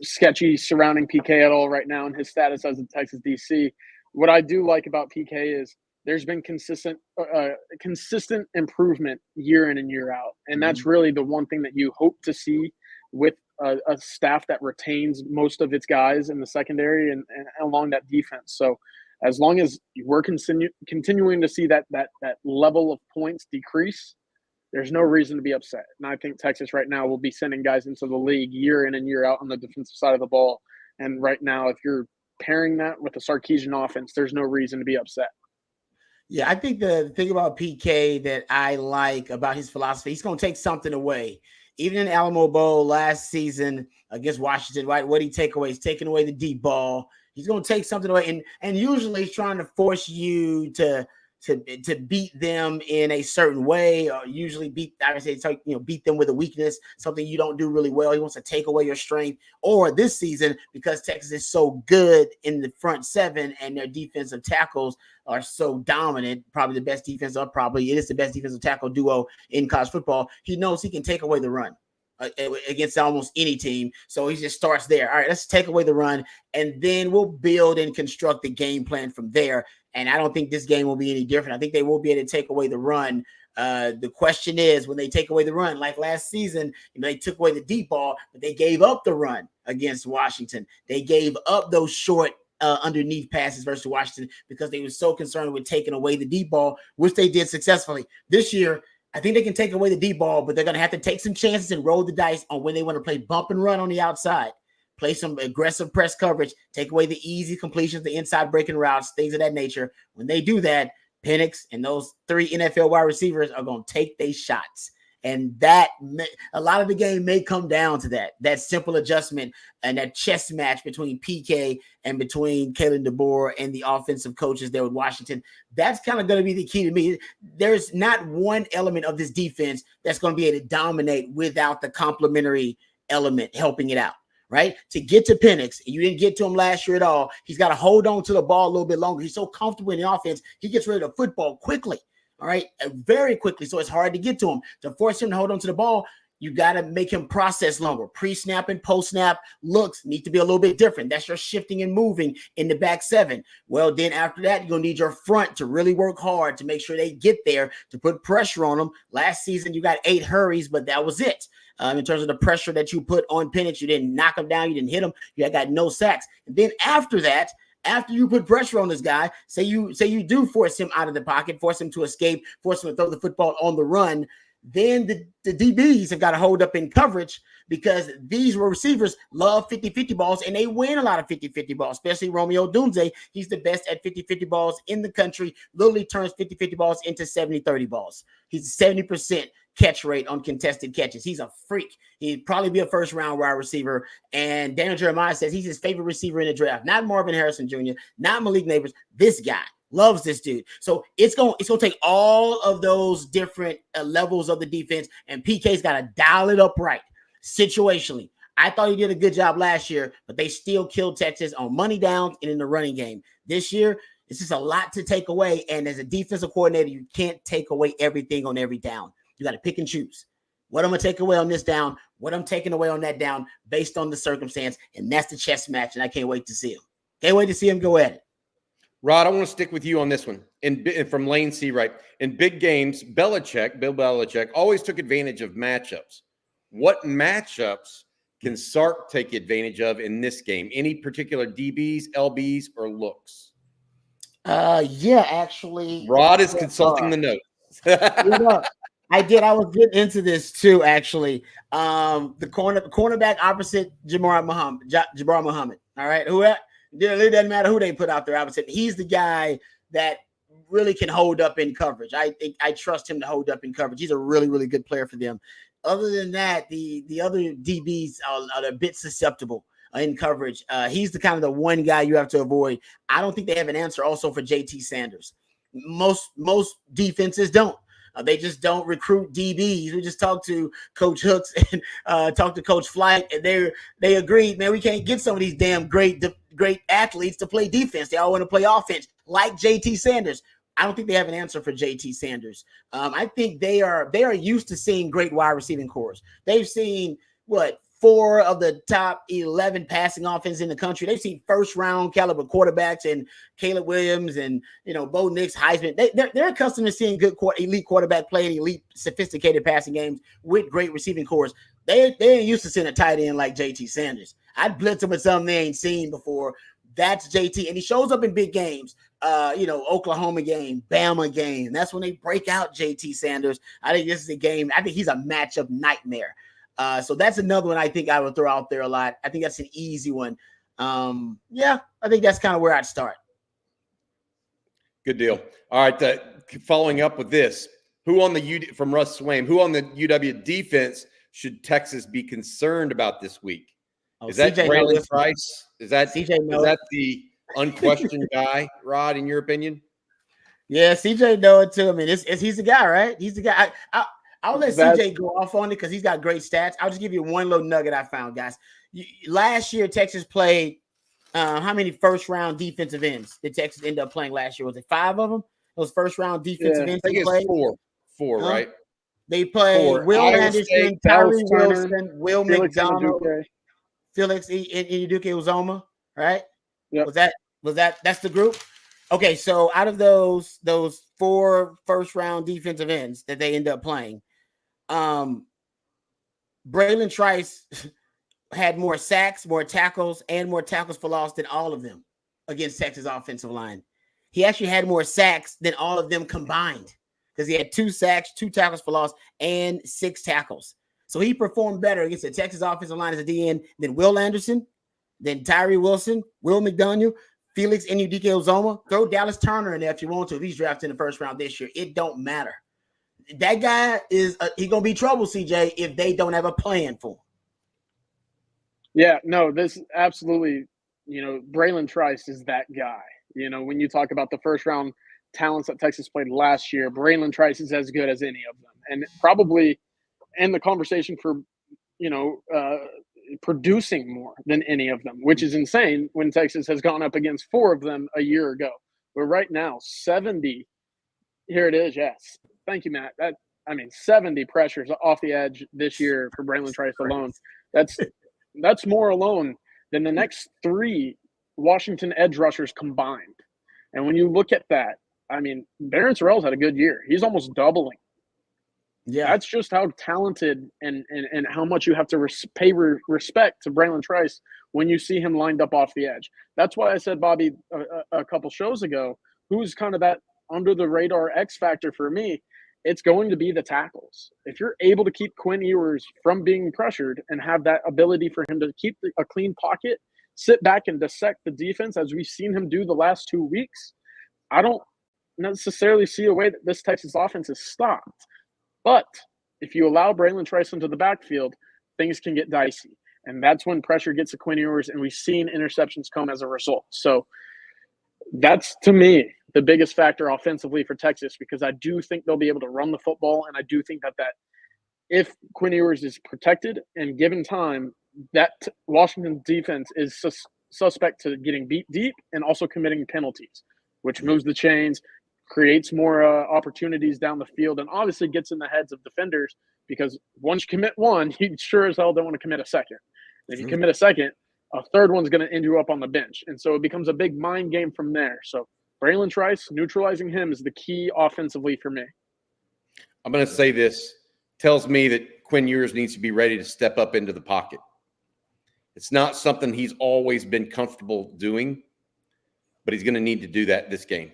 sketchy surrounding PK at all right now in his status as a Texas DC. What I do like about PK is there's been consistent improvement year in and year out. And that's really the one thing that you hope to see with a staff that retains most of its guys in the secondary and along that defense. So as long as we're continuing to see that level of points decrease, there's no reason to be upset. And I think Texas right now will be sending guys into the league year in and year out on the defensive side of the ball. And right now, if you're pairing that with the Sarkisian offense, there's no reason to be upset. Yeah, I think the thing about PK that I like about his philosophy, he's going to take something away. Even in Alamo Bowl last season against Washington, right? What he take away? He's taking away the deep ball. He's going to take something away, and usually he's trying to force you to beat them in a certain way, or usually beat them with a weakness, something you don't do really well. He wants to take away your strength. Or this season, because Texas is so good in the front seven and their defensive tackles are so dominant, probably the best defense, or probably it is the best defensive tackle duo in college football. He knows he can take away the run against almost any team. So he just starts there. All right, let's take away the run, and then we'll build and construct the game plan from there. And I don't think this game will be any different. I think they will be able to take away the run. The question is, when they take away the run, like last season, they took away the deep ball, but they gave up the run against Washington. They gave up those short underneath passes versus Washington because they were so concerned with taking away the deep ball, which they did successfully. This year, I think they can take away the deep ball, but they're going to have to take some chances and roll the dice on when they want to play bump and run on the outside, play some aggressive press coverage, take away the easy completions, the inside breaking routes, things of that nature. When they do that, Penix and those 3 NFL wide receivers are going to take their shots. And that a lot of the game may come down to that simple adjustment and that chess match between PK and between Kalen DeBoer and the offensive coaches there with Washington. That's kind of going to be the key to me. There's not one element of this defense that's going to be able to dominate without the complementary element helping it out. Right? To get to Penix, you didn't get to him last year at all. He's got to hold on to the ball a little bit longer. He's so comfortable in the offense. He gets rid of the football quickly. All right. Very quickly. So it's hard to get to him. To force him to hold on to the ball, you got to make him process longer. Pre-snap and post-snap looks need to be a little bit different. That's your shifting and moving in the back seven. Well, then after that, you're going to need your front to really work hard to make sure they get there, to put pressure on them. Last season, you got 8 hurries, but that was it. In terms of the pressure that you put on Penix, you didn't knock him down. You didn't hit him. You got no sacks. And then after that, after you put pressure on this guy, say you do force him out of the pocket, force him to escape, force him to throw the football on the run, then the DBs have got to hold up in coverage because these receivers love 50-50 balls, and they win a lot of 50-50 balls, especially Romeo Dunze. He's the best at 50-50 balls in the country, literally turns 50-50 balls into 70-30 balls. He's 70% catch rate on contested catches. He's a freak. He'd probably be a first-round wide receiver, and Daniel Jeremiah says he's his favorite receiver in the draft. Not Marvin Harrison Jr., not Malik Neighbors. This guy loves this dude. So it's going to take all of those different levels of the defense, and PK's got to dial it up right situationally. I thought he did a good job last year, but they still killed Texas on money downs and in the running game. This year, it's just a lot to take away, and as a defensive coordinator, you can't take away everything on every down. You got to pick and choose. What I'm going to take away on this down, what I'm taking away on that down based on the circumstance, and that's the chess match, and I can't wait to see him. Can't wait to see him go at it. Rod, I want to stick with you on this one. From Lane C, right? In big games, Bill Belichick, always took advantage of matchups. What matchups can Sark take advantage of in this game? Any particular DBs, LBs, or looks? Yeah, actually. Rod is consulting the notes. I did. I was getting into this too, actually. The cornerback opposite Jabbar Muhammad. All right. It doesn't matter who they put out there opposite. He's the guy that really can hold up in coverage. I trust him to hold up in coverage. He's a really, really good player for them. Other than that, the other DBs are a bit susceptible in coverage. He's the kind of the one guy you have to avoid. I don't think they have an answer also for JT Sanders. Most defenses don't. They just don't recruit DBs. We just talked to Coach Hooks and talked to Coach Flight, and they agreed, man, we can't get some of these damn great athletes to play defense. They all want to play offense, like JT Sanders. I don't think they have an answer for JT Sanders. I think they are used to seeing great wide receiving cores. They've seen 4 of the top 11 passing offenses in the country. They've seen first-round caliber quarterbacks and Caleb Williams and, Bo Nix, Heisman. They're accustomed to seeing good elite quarterback play and elite sophisticated passing games with great receiving cores. They ain't used to seeing a tight end like JT Sanders. I'd blitz him with something they ain't seen before. That's JT, and he shows up in big games. Oklahoma game, Bama game. That's when they break out JT Sanders. I think this is a game. I think he's a matchup nightmare. So that's another one I think I would throw out there a lot. I think that's an easy one. I think that's kind of where I'd start. Good deal. All right. Following up with this, from Russ Swaim, who on the UW defense should Texas be concerned about this week? Is that Braylon Trice? Is that the unquestioned guy, Rod, in your opinion? Yeah, CJ know it too. I mean, he's the guy, right? He's the guy. I'll let CJ go off on it because he's got great stats. I'll just give you one little nugget I found, guys. Last year, Texas played how many first-round defensive ends did Texas end up playing last year? Was it 5 of them? Those first-round defensive ends. I think it's 4. 4, right? They played Will Anderson, Tyree Wilson, Will McDonald, Felix Iduke Uzoma, right? Yep. That's the group? Okay, so out of those 4 first-round defensive ends that they end up playing, Braylon Trice had more sacks, more tackles, and more tackles for loss than all of them against Texas offensive line. He actually had more sacks than all of them combined because he had 2 sacks, 2 tackles for loss, and 6 tackles. So he performed better against the Texas offensive line as a DN than Will Anderson, than Tyree Wilson, Will McDaniel, Felix Enudike Uzoma. Throw Dallas Turner in there if you want to. If he's drafted in the first round this year, it don't matter. That guy is he's gonna be trouble, CJ, if they don't have a plan for him. Yeah, no, this absolutely. Braylon Trice is that guy. When you talk about the first round talents that Texas played last year, Braylon Trice is as good as any of them, and probably in the conversation for producing more than any of them, which is insane when Texas has gone up against 4 of them a year ago. But right now, 70. Here it is. Yes. Thank you, Matt. 70 pressures off the edge this year for Braylon Trice alone. That's more alone than the next 3 Washington edge rushers combined. And when you look at that, Barron Sorrell's had a good year. He's almost doubling. Yeah, that's just how talented and how much you have to pay respect to Braylon Trice when you see him lined up off the edge. That's why I said, Bobby, a couple shows ago, who's kind of that under the radar X factor for me. It's going to be the tackles. If you're able to keep Quinn Ewers from being pressured and have that ability for him to keep a clean pocket, sit back and dissect the defense as we've seen him do the last 2 weeks, I don't necessarily see a way that this Texas offense is stopped. But if you allow Braylon Trice into the backfield, things can get dicey. And that's when pressure gets to Quinn Ewers, and we've seen interceptions come as a result. So that's, to me, the biggest factor offensively for Texas, because I do think they'll be able to run the football, and I do think that if Quinn Ewers is protected and given time, that Washington defense is suspect to getting beat deep and also committing penalties, which moves the chains, creates more opportunities down the field, and obviously gets in the heads of defenders, because once you commit one, you sure as hell don't want to commit a second. And if you commit a second, a third one's going to end you up on the bench. And so it becomes a big mind game from there. So Braylon Trice, neutralizing him is the key offensively for me. I'm going to say this. Tells me that Quinn Ewers needs to be ready to step up into the pocket. It's not something he's always been comfortable doing, but he's going to need to do that this game.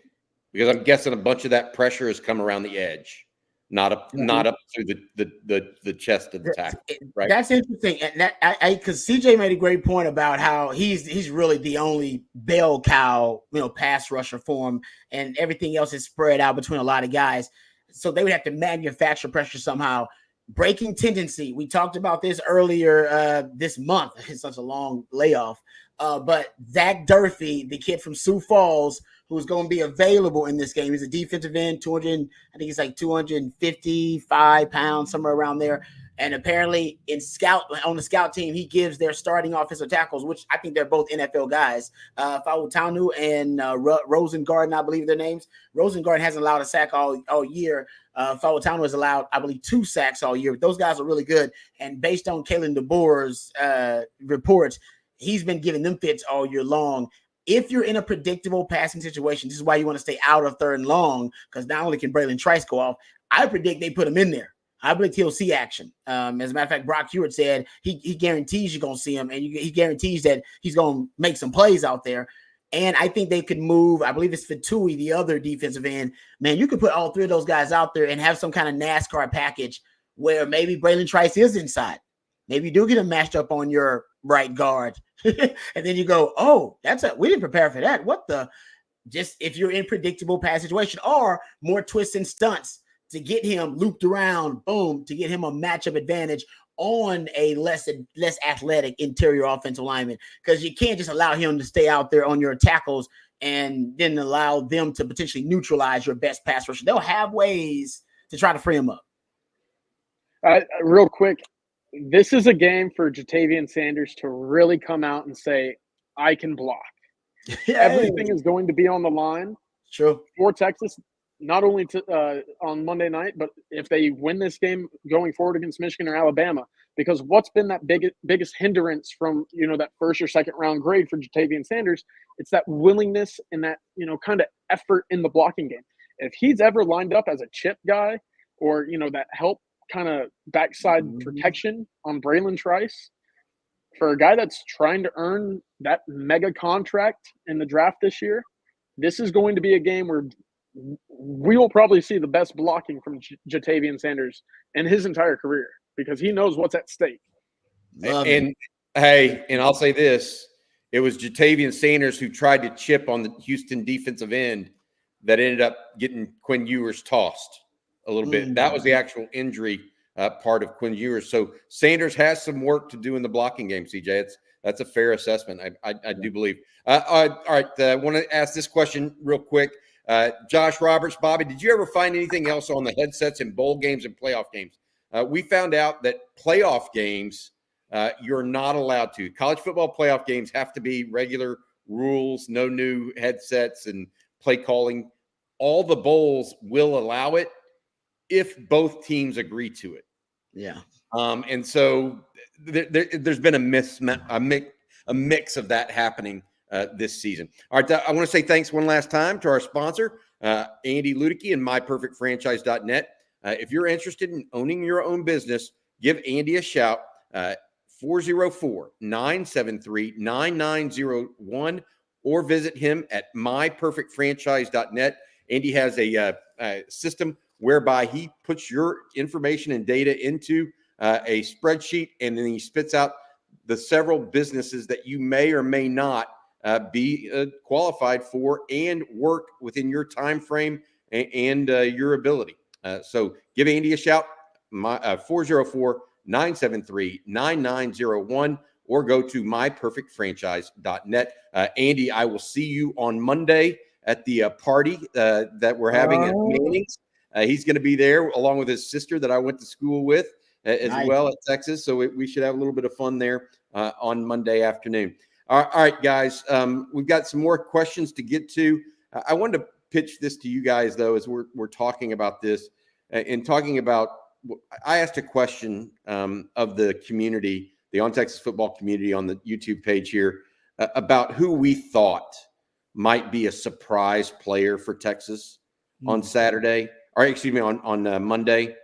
Because I'm guessing a bunch of that pressure has come around the edge, not up through the chest of the tackle. Right. That's interesting, and that because CJ made a great point about how he's really the only bell cow, pass rusher for him, and everything else is spread out between a lot of guys. So they would have to manufacture pressure somehow. breaking tendency. We talked about this earlier this month. It's such a long layoff. But Zach Durfee, the kid from Sioux Falls, who's going to be available in this game. He's a defensive end, 200, I think he's like 255 pounds, somewhere around there. And apparently on the scout team, he gives their starting offensive tackles, which I think they're both NFL guys, Fawutanu and Rosengarten, I believe their names. Rosengarten hasn't allowed a sack all year. Fawutanu has allowed, I believe, 2 sacks all year. But those guys are really good. And based on Kalen DeBoer's reports, he's been giving them fits all year long. If you're in a predictable passing situation, this is why you want to stay out of 3rd and long, because not only can Braylon Trice go off, I predict they put him in there. I believe he'll see action. As a matter of fact, Brock Hewitt said he guarantees you're going to see him, and he guarantees that he's going to make some plays out there. And I think they could move, I believe it's Fatui, the other defensive end. Man, you could put all 3 of those guys out there and have some kind of NASCAR package where maybe Braylon Trice is inside. Maybe you do get him matched up on your right guard. And then you go, oh, we didn't prepare for that. What the? Just if you're in predictable pass situation or more twists and stunts to get him looped around, boom, to get him a matchup advantage on a less athletic interior offensive lineman, because you can't just allow him to stay out there on your tackles and then allow them to potentially neutralize your best pass rusher. They'll have ways to try to free him up. Real quick, this is a game for Jatavian Sanders to really come out and say, I can block. Everything is going to be on the line for Texas. Not only on Monday night, but if they win this game going forward against Michigan or Alabama, because what's been that biggest hindrance from, that 1st or 2nd round grade for Jatavian Sanders, it's that willingness and that, kind of effort in the blocking game. If he's ever lined up as a chip guy or, that help kind of backside protection on Braylon Trice, for a guy that's trying to earn that mega contract in the draft this year, this is going to be a game where we will probably see the best blocking from Jatavian Sanders in his entire career, because he knows what's at stake. And I'll say this, it was Jatavian Sanders who tried to chip on the Houston defensive end that ended up getting Quinn Ewers tossed a little bit. That was the actual injury part of Quinn Ewers. So Sanders has some work to do in the blocking game, CJ. That's a fair assessment, I do believe. All right, I want to ask this question real quick. Josh Roberts, Bobby, did you ever find anything else on the headsets in bowl games and playoff games? We found out that playoff games, you're not allowed to. College football playoff games have to be regular rules, no new headsets and play calling. All the bowls will allow it if both teams agree to it. Yeah. And so there's been a mix of that happening this season. All right, I want to say thanks one last time to our sponsor, Andy Ludicky and MyPerfectFranchise.net. If you're interested in owning your own business, give Andy a shout, 404-973-9901, or visit him at MyPerfectFranchise.net. Andy has a system whereby he puts your information and data into a spreadsheet, and then he spits out the several businesses that you may or may not be qualified for and work within your time frame and your ability. So give Andy a shout, 404-973-9901, or go to myperfectfranchise.net. Andy, I will see you on Monday at the party that we're having at Manning's. He's going to be there along with his sister that I went to school with as well at Texas. So we should have a little bit of fun there on Monday afternoon. All right, guys, we've got some more questions to get to. I wanted to pitch this to you guys, though, as we're talking about this and talking about, I asked a question of the community, the On Texas Football community on the YouTube page here, about who we thought might be a surprise player for Texas on Saturday, or excuse me, on Monday.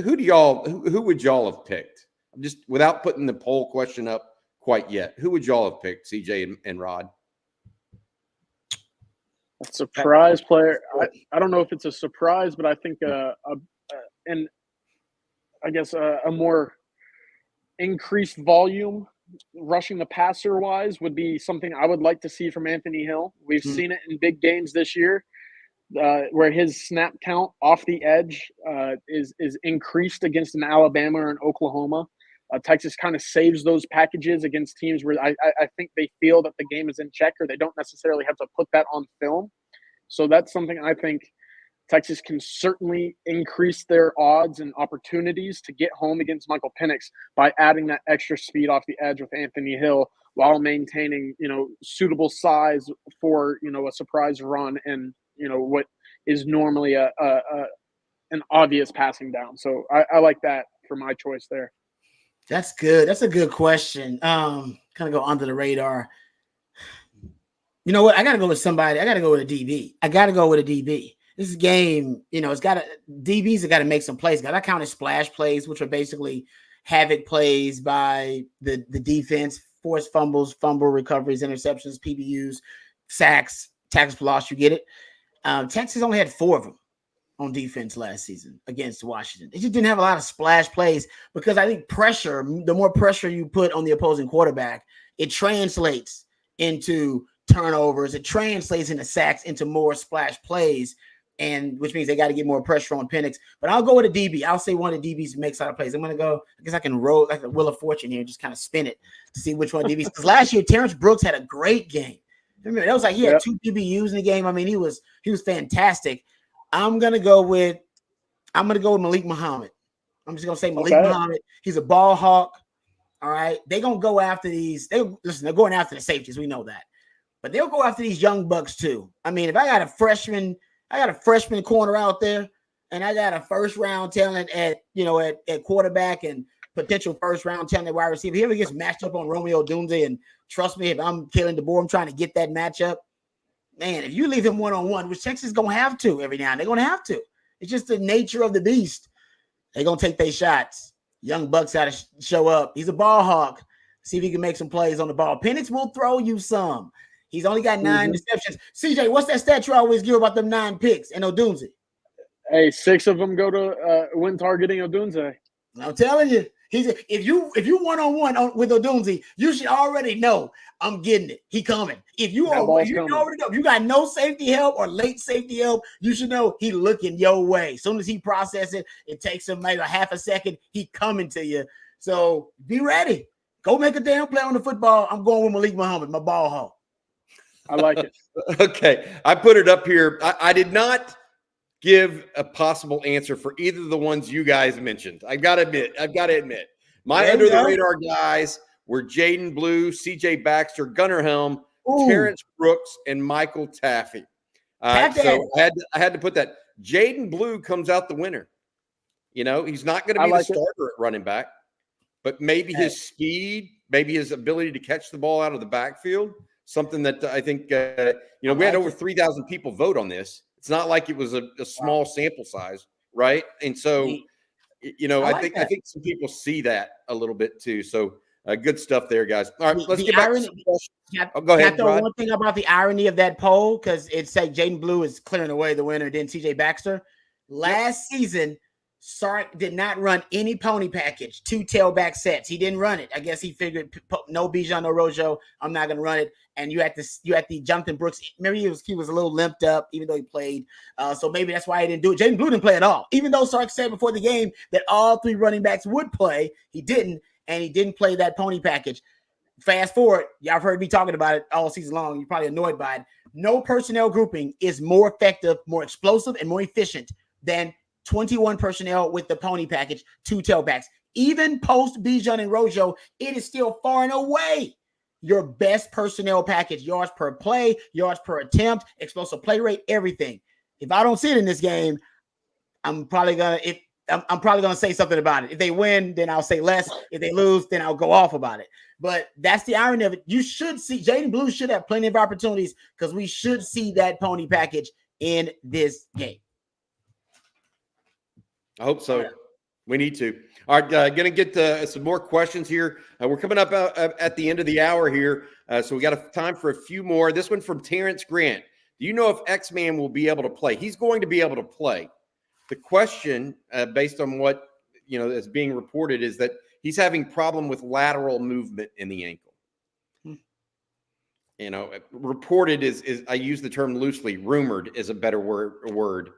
Who would y'all have picked? Just without putting the poll question up quite yet, who would y'all have picked, CJ and Rod? A surprise player. I don't know if it's a surprise, but I think a more increased volume rushing the passer wise would be something I would like to see from Anthony Hill. We've seen it in big games this year. where his snap count off the edge is increased against an Alabama or an Oklahoma. Texas kind of saves those packages against teams where I think they feel that the game is in check, or they don't necessarily have to put that on film. So that's something I think Texas can certainly increase their odds and opportunities to get home against Michael Penix by adding that extra speed off the edge with Anthony Hill while maintaining, suitable size for, a surprise run and, what is normally an obvious passing down. So I like that for my choice there. That's good. That's a good question. Kind of go under the radar. You know what? I got to go with somebody. I got to go with a DB. This game, DBs have got to make some plays. I counted splash plays, which are basically havoc plays by the defense, forced fumbles, fumble recoveries, interceptions, PBUs, sacks, tackles for loss. You get it? Texas only had 4 of them on defense last season against Washington. They just didn't have a lot of splash plays because I think the more pressure you put on the opposing quarterback, it translates into turnovers. It translates into sacks, into more splash plays, and which means they got to get more pressure on Penix. But I'll go with a DB. I'll say one of the DBs makes a lot of plays. I'm going to go, I guess I can roll like a Wheel of Fortune here and just kind of spin it to see which one DBs. Because last year, Terrence Brooks had a great game. Remember, that was like he had 2 PBUs in the game. I mean, he was fantastic. I'm gonna go with Malik Muhammad. I'm just gonna say Malik Muhammad. He's a ball hawk. All right. They're gonna go after these. They're going after the safeties. We know that. But they'll go after these young bucks too. I mean, if I got a freshman corner out there, and I got a first-round talent at quarterback and potential first-round talent at wide receiver, he ever gets matched up on Romeo Dunze, and trust me, if I'm killing DeBoer, I'm trying to get that matchup. Man, if you leave him one-on-one, which Texas is going to have to every now and then, they're going to have to. It's just the nature of the beast. They're going to take their shots. Young Buck's got to show up. He's a ball hawk. See if he can make some plays on the ball. Penix will throw you some. He's only got 9 receptions. CJ, what's that stat you always give about them 9 picks and Odunze? Hey, 6 of them go to when targeting Odunze. I'm telling you. If you one-on-one with Odunze, you should already know I'm getting it. He coming. If you already know, if you got no safety help or late safety help, you should know he looking your way. As soon as he processes it takes him maybe a half a second. He coming to you. So be ready. Go make a damn play on the football. I'm going with Malik Muhammad, my ball hawk. I like it. Okay. I put it up here. I did not give a possible answer for either of the ones you guys mentioned. I've got to admit. My under the radar guys were Jaden Blue, CJ Baxter, Gunnar Helm, Terrence Brooks, and Michael Taffy. So I had to put that. Jaden Blue comes out the winner. He's not going to be the starter at running back, but maybe his speed, maybe his ability to catch the ball out of the backfield, something that I think, we had over 3,000 people vote on this. It's not like it was a small sample size, right? And so, I think some people see that a little bit too. So good stuff there, guys. All right, let's get back to some questions. Go ahead. Can I throw one thing about the irony of that poll? Because it said Jaden Blue is clearing away the winner, then CJ Baxter. Last season, Sark did not run any pony package, 2 tailback sets. He didn't run it. I guess he figured no Bijan, no Rojo. I'm not going to run it. And you had the Jonathan Brooks. Maybe he was a little limped up, even though he played. So maybe that's why he didn't do it. Jaden Blue didn't play at all. Even though Sark said before the game that all 3 running backs would play, he didn't, and he didn't play that pony package. Fast forward, y'all have heard me talking about it all season long. You're probably annoyed by it. No personnel grouping is more effective, more explosive, and more efficient than 21 personnel with the pony package, 2 tailbacks. Even post Bijan and Rojo, it is still far and away your best personnel package. Yards per play, yards per attempt, explosive play rate, everything. If I don't see it in this game, I'm probably gonna say something about it. If they win, then I'll say less. If they lose, then I'll go off about it. But that's the irony of it. You should see Jaden Blue should have plenty of opportunities because we should see that pony package in this game. I hope so. Yeah. We need to. All right, going to get some more questions here. We're coming up at the end of the hour here, so we got time for a few more. This one from Terrence Grant. Do you know if X-Man will be able to play? He's going to be able to play. The question, based on what is being reported, is that he's having problem with lateral movement in the ankle. reported is I use the term loosely. Rumored is a better word.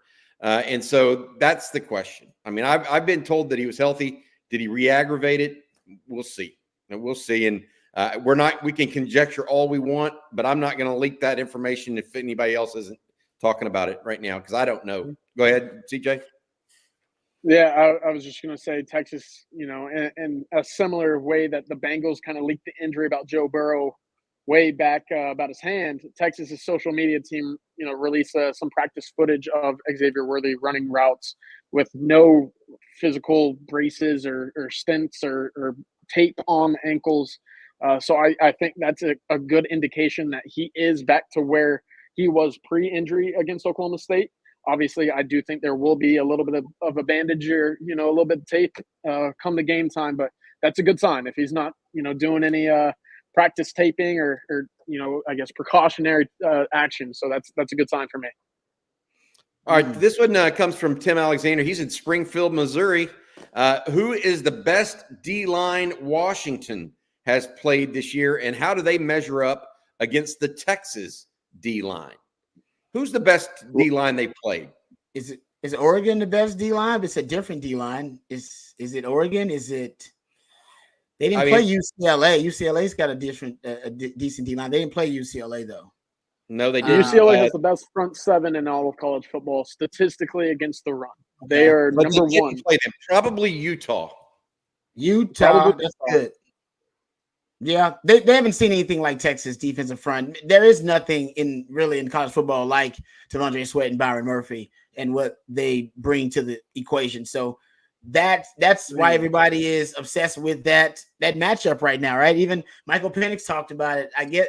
And so that's the question. I mean, I've been told that he was healthy. Did he re-aggravate it? We'll see. And we'll see. And we can conjecture all we want, but I'm not going to leak that information if anybody else isn't talking about it right now, because I don't know. Go ahead, CJ. Yeah, I was just going to say Texas, in a similar way that the Bengals kind of leaked the injury about Joe Burrow way back about his hand. Texas's social media team, released some practice footage of Xavier Worthy running routes with no physical braces or stints or tape on ankles. So I think that's a good indication that he is back to where he was pre-injury against Oklahoma State. Obviously, I do think there will be a little bit of a bandage or, a little bit of tape come the game time, but that's a good sign if he's not, doing any practice taping or I guess precautionary action. So that's a good sign for me. All right, this one comes from Tim Alexander. He's in Springfield, Missouri. Who is the best D-line Washington has played this year, and how do they measure up against the Texas D-line? Who's the best D-line they played? Is Oregon the best D-line? It's a different D-line. Is it Oregon? Is it? They didn't play UCLA. UCLA's got a different, decent D-line. They didn't play UCLA though. No, they didn't. UCLA has the best front seven in all of college football statistically against the run. They are number one. Probably Utah. That's good. Yeah, they haven't seen anything like Texas defensive front. There is nothing in college football like T'Vondre Sweat and Byron Murphy and what they bring to the equation. So that's why everybody is obsessed with that matchup right now, right? Even Michael Penix talked about it. I get,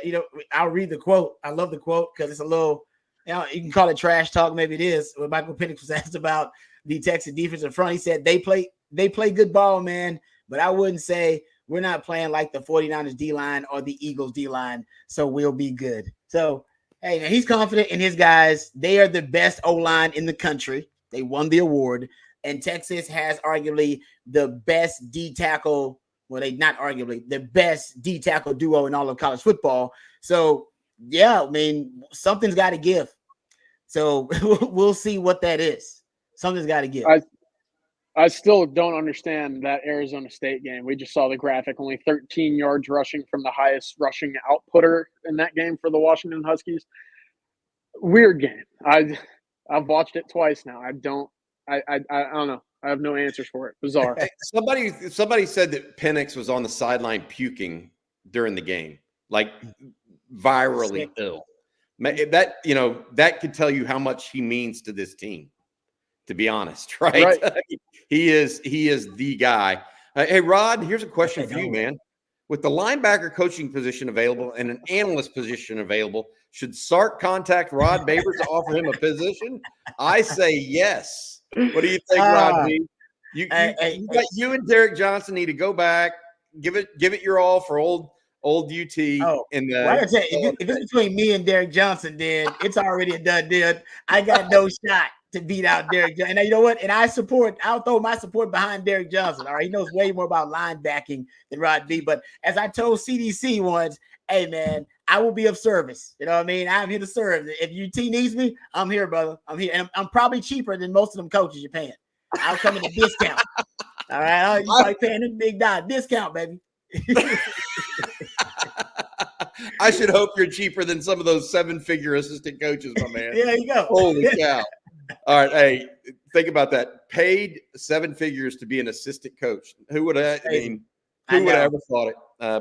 I'll read the quote. I love the quote because it's a little, you can call it trash talk. Maybe it is. When Michael Penix was asked about the Texas defensive front, he said they play good ball, man, but I wouldn't say we're not playing like the 49ers D-line or the Eagles D-line, so we'll be good. So, hey, man, he's confident in his guys. They are the best O-line in the country. They won the award. And Texas has arguably the best D-tackle. Well, the best D-tackle duo in all of college football. So, yeah, I mean, something's got to give. So we'll see what that is. Something's got to give. I still don't understand that Arizona State game. We just saw the graphic, only 13 yards rushing from the highest rushing outputter in that game for the Washington Huskies. Weird game. I've watched it twice now. I don't know. I have no answers for it. Bizarre. Somebody said that Penix was on the sideline puking during the game, like virally ill. That could tell you how much he means to this team. To be honest, right? He is the guy. Hey, Rod, here's a question for you, man. With the linebacker coaching position available and an analyst position available, should Sark contact Rod Babers to offer him a position? I say yes. What do you think, Rod? You and Derek Johnson need to go back, give it your all for old UT. Oh, I tell you, if it's between me and Derek Johnson, then it's already a done deal. I got no shot to beat out Derek Johnson. And you know what? And I'll throw my support behind Derek Johnson. All right. He knows way more about linebacking than Rod B. But as I told CDC once, hey, man, I will be of service. You know what I mean? I'm here to serve. If UT needs me, I'm here, brother. I'm here. And I'm probably cheaper than most of them coaches you're paying. I'll come in a discount. All right. You probably paying them big dime. Discount, baby. I should hope you're cheaper than some of those 7-figure assistant coaches, my man. There you go. Holy cow. All right. Hey, think about that. Paid 7 figures to be an assistant coach. Who would have ever thought it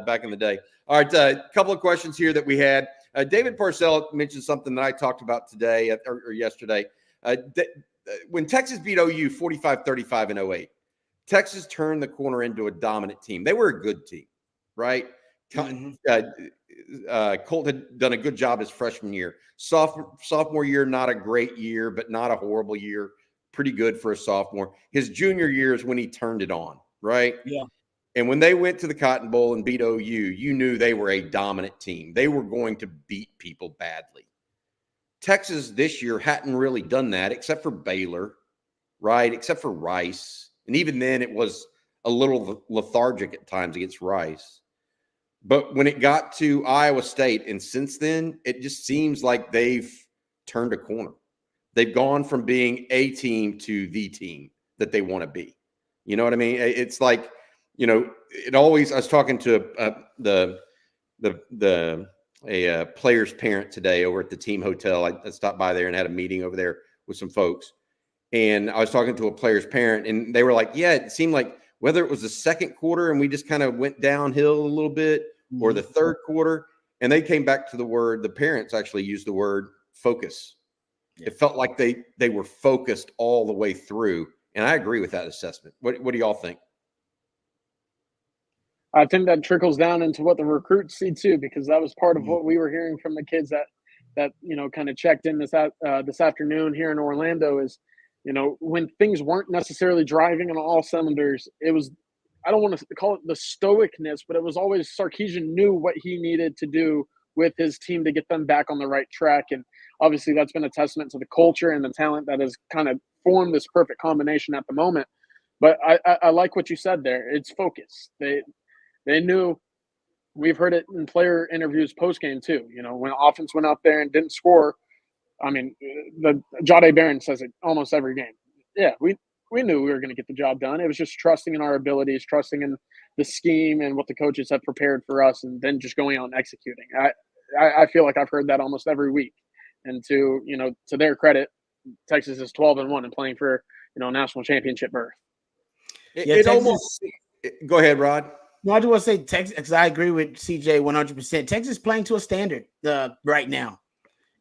back in the day? All right. A couple of questions here that we had. David Parcell mentioned something that I talked about today or yesterday. When Texas beat OU 45-35 in 2008, Texas turned the corner into a dominant team. They were a good team, right? Colt had done a good job his freshman year. Sophomore year, not a great year, but not a horrible year. Pretty good for a sophomore. His junior year is when he turned it on, right? Yeah. And when they went to the Cotton Bowl and beat OU, you knew they were a dominant team. They were going to beat people badly. Texas this year hadn't really done that except for Baylor, right? Except for Rice. And even then it was a little lethargic at times against Rice. But when it got to Iowa State, and since then, it just seems like they've turned a corner. They've gone from being a team to the team that they want to be. You know what I mean? It's like, you know, it always. I was talking to a player's parent today over at the team hotel. I stopped by there and had a meeting over there with some folks, and I was talking to a player's parent, and they were like, "Yeah, it seemed like whether it was the second quarter and we just kind of went downhill a little bit, or the third quarter," and they came back to the word. The parents actually used the word focus. It felt like they were focused all the way through. And I agree with that assessment. What do y'all think? I think that trickles down into what the recruits see too, because that was part of what we were hearing from the kids that you know kind of checked in this afternoon here in Orlando is, you know, when things weren't necessarily driving on all cylinders, it was, I don't want to call it the stoicness, but it was always Sarkisian knew what he needed to do with his team to get them back on the right track. And obviously that's been a testament to the culture and the talent that has kind of formed this perfect combination at the moment. But I like what you said there. It's focus. They knew. We've heard it in player interviews post-game too. You know, when offense went out there and didn't score, I mean, the Jade Barron says it almost every game. Yeah, we knew we were going to get the job done. It was just trusting in our abilities, trusting in the scheme and what the coaches have prepared for us, and then just going out and executing. I feel like I've heard that almost every week. And to their credit, Texas is 12-1 and playing for, you know, national championship berth. Go ahead, Rod. No, I just want to say Texas, because I agree with CJ 100%. Texas is playing to a standard right now,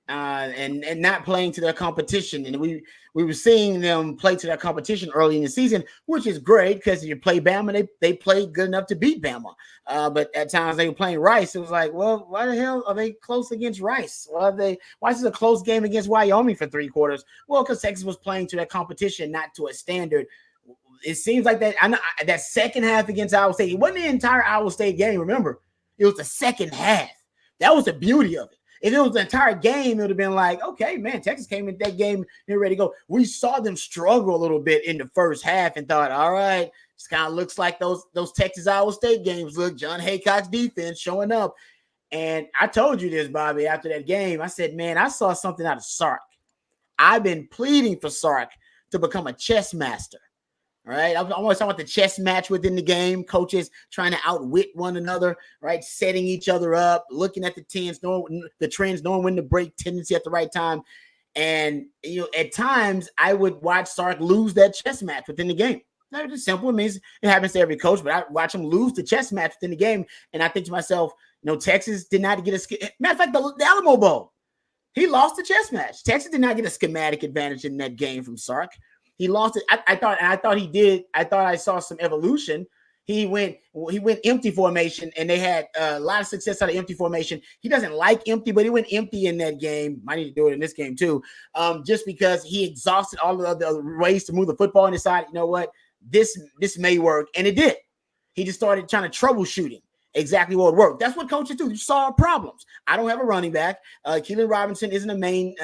and not playing to their competition. And we were seeing them play to their competition early in the season, which is great because you play Bama, they played good enough to beat Bama. But at times they were playing Rice. It was like, well, why the hell are they close against Rice? Why is it a close game against Wyoming for 3 quarters? Well, because Texas was playing to their competition, not to a standard. It seems like that. I know that second half against Iowa State, it wasn't the entire Iowa State game. Remember, it was the second half. That was the beauty of it. If it was the entire game, it would have been like, okay, man, Texas came in that game and ready to go. We saw them struggle a little bit in the first half and thought, all right, this kind of looks like those Texas Iowa State games. Look, John Haycock's defense showing up. And I told you this, Bobby, after that game. I said, man, I saw something out of Sark. I've been pleading for Sark to become a chess master. All right. I'm always talking about the chess match within the game. Coaches trying to outwit one another, right? Setting each other up, looking at the trends, knowing when to break tendency at the right time. And, you know, at times I would watch Sark lose that chess match within the game. That's just simple. It means it happens to every coach, but I watch him lose the chess match within the game. And I think to myself, you know, Texas did not get matter of fact, the Alamo Bowl, he lost the chess match. Texas did not get a schematic advantage in that game from Sark. He lost it. I thought he did. I thought I saw some evolution. He went empty formation, and they had a lot of success out of empty formation. He doesn't like empty, but he went empty in that game. Might need to do it in this game too, just because he exhausted all of the other ways to move the football and decided, you know what, this may work, and it did. He just started trying to troubleshooting exactly what worked. That's what coaches do. You solve problems. I don't have a running back. Keelan Robinson isn't a main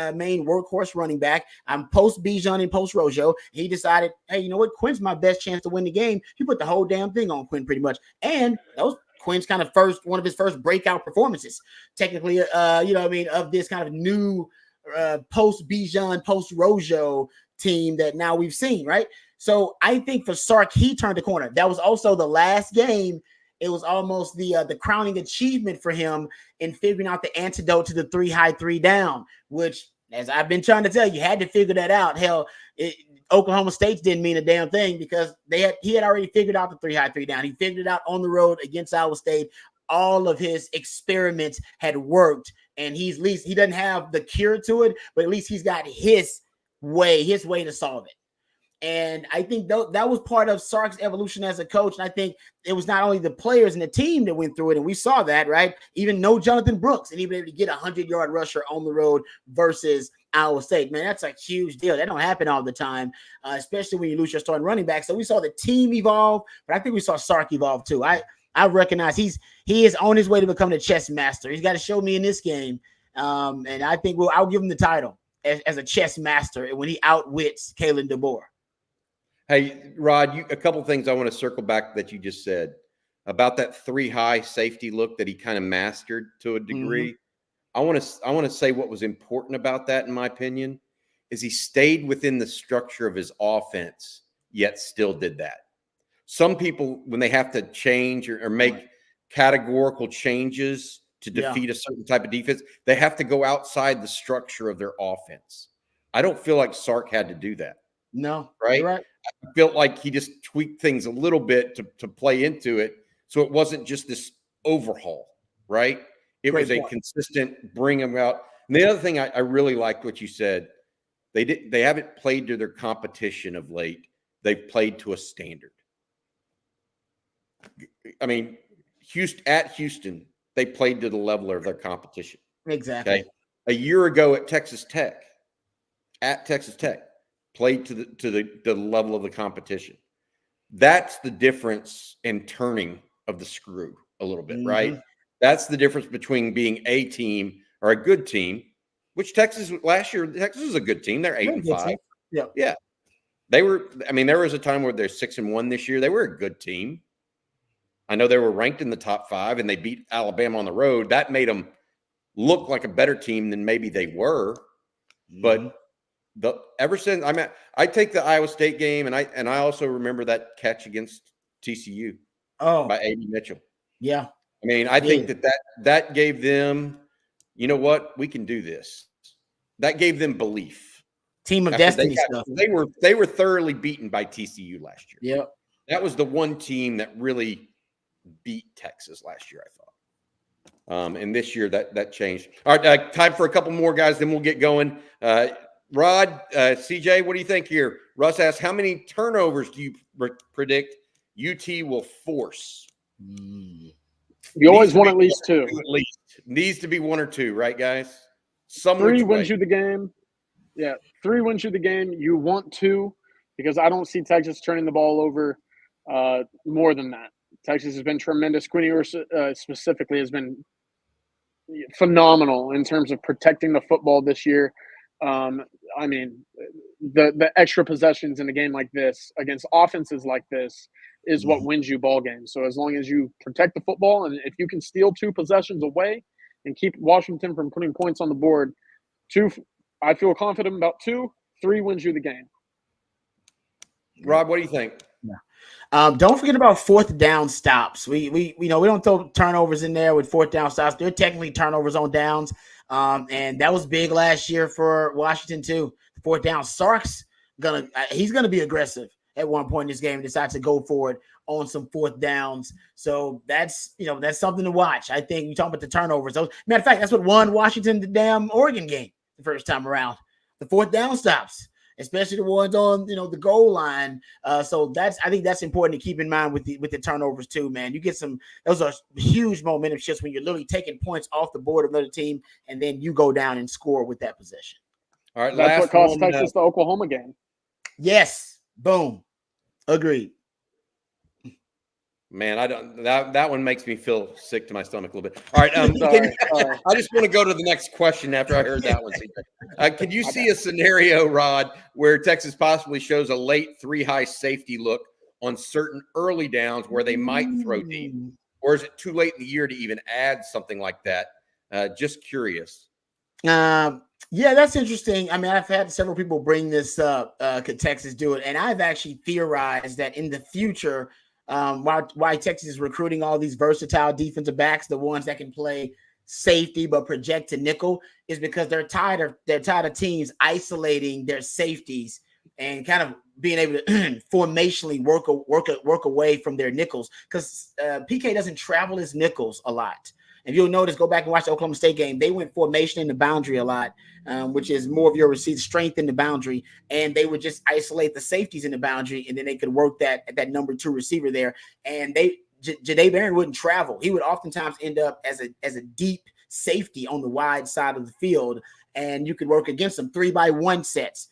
workhorse running back. I'm post Bijan and post Rojo. He decided, hey, you know what? Quinn's my best chance to win the game. He put the whole damn thing on Quinn pretty much. And that was Quinn's kind of one of his first breakout performances, technically, of this kind of new post Bijan, post Rojo team that now we've seen, right? So I think for Sark, he turned the corner. That was also the last game. It was almost the crowning achievement for him in figuring out the antidote to the 3 high 3 down, which, as I've been trying to tell you, had to figure that out. Hell, Oklahoma State didn't mean a damn thing because he had already figured out the 3 high 3 down. He figured it out on the road against Iowa State. All of his experiments had worked, and he doesn't have the cure to it, but at least he's got his way to solve it. And I think that was part of Sark's evolution as a coach. And I think it was not only the players and the team that went through it, and we saw that, right? Even no Jonathan Brooks, and even able to get a 100-yard rusher on the road versus Iowa State. Man, that's a huge deal. That don't happen all the time, especially when you lose your starting running back. So we saw the team evolve, but I think we saw Sark evolve too. I recognize he is on his way to becoming a chess master. He's got to show me in this game. And I think I'll give him the title as a chess master when he outwits Kalen DeBoer. Hey, Rod, a couple of things I want to circle back that you just said. about that 3 high safety look that he kind of mastered to a degree. I want to say what was important about that, in my opinion, is he stayed within the structure of his offense, yet still did that. Some people, when they have to change or make categorical changes to defeat a certain type of defense, they have to go outside the structure of their offense. I don't feel like Sark had to do that. No, right? you're right. I felt like he just tweaked things a little bit to play into it, so it wasn't just this overhaul, right? It was a consistent bring them out. And the other thing I really liked what you said, they haven't played to their competition of late. They've played to a standard. I mean, Houston, they played to the level of their competition. Exactly. Okay? A year ago at Texas Tech, played to the level of the competition. That's the difference in turning of the screw a little bit, right? That's the difference between being a team or a good team, which Texas was a good team. They're 8-5. Yeah. They were, I mean, there was a time where they're 6-1 this year. They were a good team. I know they were ranked in the top 5 and they beat Alabama on the road. That made them look like a better team than maybe they were. But ever since I take the Iowa State game, and I also remember that catch against TCU by A.D. Mitchell. Yeah. I mean, I think that gave them, you know what, we can do this. That gave them belief. Team of destiny stuff. They were thoroughly beaten by TCU last year. Yeah. That was the one team that really beat Texas last year, I thought. And this year that changed. All right, time for a couple more guys, then we'll get going. Rod, CJ, what do you think here? Russ asks, how many turnovers do you predict UT will force? You always want at least 2. At least. Needs to be 1 or 2, right, guys? 3 wins you the game. Yeah, 3 wins you the game. You want 2 because I don't see Texas turning the ball over more than that. Texas has been tremendous. Quinn Ewers specifically has been phenomenal in terms of protecting the football this year. I mean, the extra possessions in a game like this against offenses like this is what wins you ball games. So as long as you protect the football, and if you can steal 2 possessions away and keep Washington from putting points on the board, 2, I feel confident about 2. 3 wins you the game. Rob, what do you think? Don't forget about 4th down stops. We don't throw turnovers in there with 4th down stops. They're technically turnovers on downs. And that was big last year for Washington too. 4th down. Sark's he's gonna be aggressive at one point in this game and decide to go for it on some 4th downs. So that's something to watch. I think you talk about the turnovers. Matter of fact, that's what won Washington the damn Oregon game the first time around. The 4th down stops, especially the ones on the goal line. So I think that's important to keep in mind with the turnovers too, man. You get those are huge momentum shifts when you're literally taking points off the board of another team, and then you go down and score with that possession. All right, that's what cost Texas the Oklahoma game. Yes, boom, agreed. Man, that one makes me feel sick to my stomach a little bit. All right, I just want to go to the next question after I heard that one. Can you see a scenario, Rod, where Texas possibly shows a late 3 high safety look on certain early downs where they might throw deep? Or is it too late in the year to even add something like that? Just curious. Yeah, that's interesting. I mean, I've had several people bring this up. Could Texas do it? And I've actually theorized that in the future, why Texas is recruiting all these versatile defensive backs, the ones that can play safety but project to nickel, is because they're tired of teams isolating their safeties and kind of being able to formationally work away from their nickels, because PK doesn't travel his nickels a lot. If you'll notice, go back and watch the Oklahoma State game. They went formation in the boundary a lot, which is more of your receiver strength in the boundary. And they would just isolate the safeties in the boundary, and then they could work that number 2 receiver there. And Jadae Barron wouldn't travel. He would oftentimes end up as a deep safety on the wide side of the field, and you could work against them. 3-by-1 sets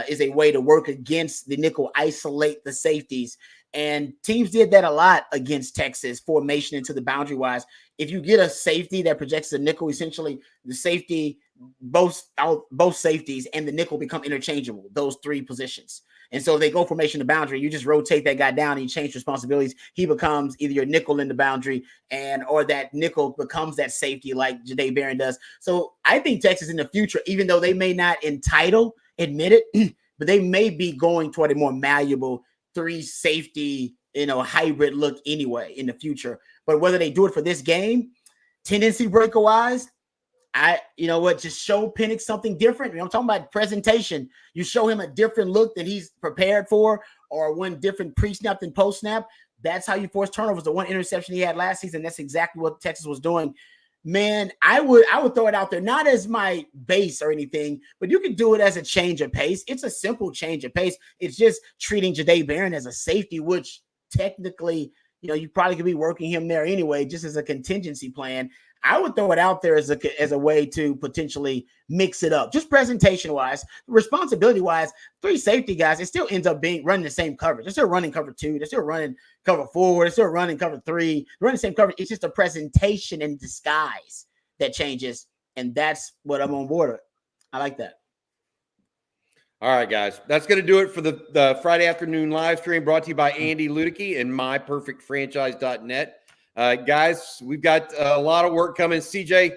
is a way to work against the nickel, isolate the safeties. And teams did that a lot against Texas, formation into the boundary wise. If you get a safety that projects a nickel, essentially the safety, both safeties and the nickel become interchangeable, those 3 positions. And so if they go formation to boundary, you just rotate that guy down and you change responsibilities. He becomes either your nickel in the boundary or that nickel becomes that safety like Jadae Barron does. So I think Texas in the future, even though they may not admit it, but they may be going toward a more malleable 3 safety, hybrid look anyway in the future. But whether they do it for this game, tendency breaker wise, just show Penix something different. I'm talking about presentation. You show him a different look that he's prepared for, or one different pre-snap than post-snap. That's how you force turnovers. The one interception he had last season, that's exactly what Texas was doing. Man, I would throw it out there, not as my base or anything, but you can do it as a change of pace. It's a simple change of pace. It's just treating Jadae Barron as a safety, which technically, you probably could be working him there anyway, just as a contingency plan. I would throw it out there as a way to potentially mix it up, just presentation-wise, responsibility-wise. 3 safety guys, it still ends up running the same coverage. They're still running cover 2. They're still running cover 4. They're still running cover 3. They're running the same coverage. It's just a presentation in disguise that changes, and that's what I'm on board with. I like that. All right, guys. That's going to do it for the Friday afternoon live stream brought to you by Andy Ludicky and myperfectfranchise.net. Guys, we've got a lot of work coming. CJ,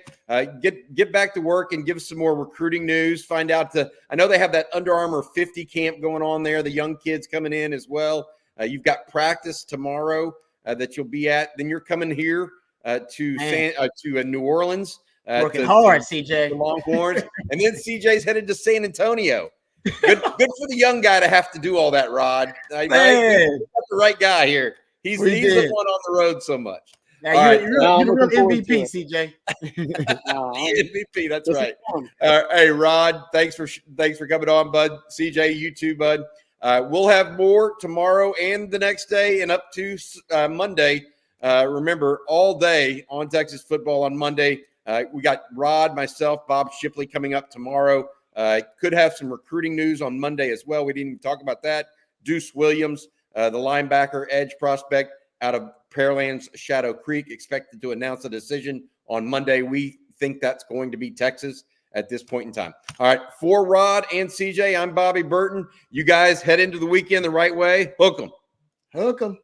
get back to work and give us some more recruiting news. Find out I know they have that Under Armour 50 camp going on there. The young kids coming in as well. You've got practice tomorrow that you'll be at. Then you're coming here to New Orleans. Working hard, CJ. The Longhorns. And then CJ's headed to San Antonio. Good for the young guy to have to do all that, Rod. Right? He's got the right guy here. He's the one on the road so much. Now you're the real MVP, CJ. MVP, that's right. Hey, Rod, thanks for coming on, bud. CJ, you too, bud. We'll have more tomorrow and the next day and up to Monday. Remember, all day on Texas football on Monday. We got Rod, myself, Bob Shipley coming up tomorrow. Could have some recruiting news on Monday as well. We didn't even talk about that. Deuce Williams, the linebacker edge prospect out of Pearland's Shadow Creek, expected to announce a decision on Monday. We think that's going to be Texas at this point in time. All right, for Rod and CJ, I'm Bobby Burton. You guys head into the weekend the right way. Hook 'em. Hook 'em.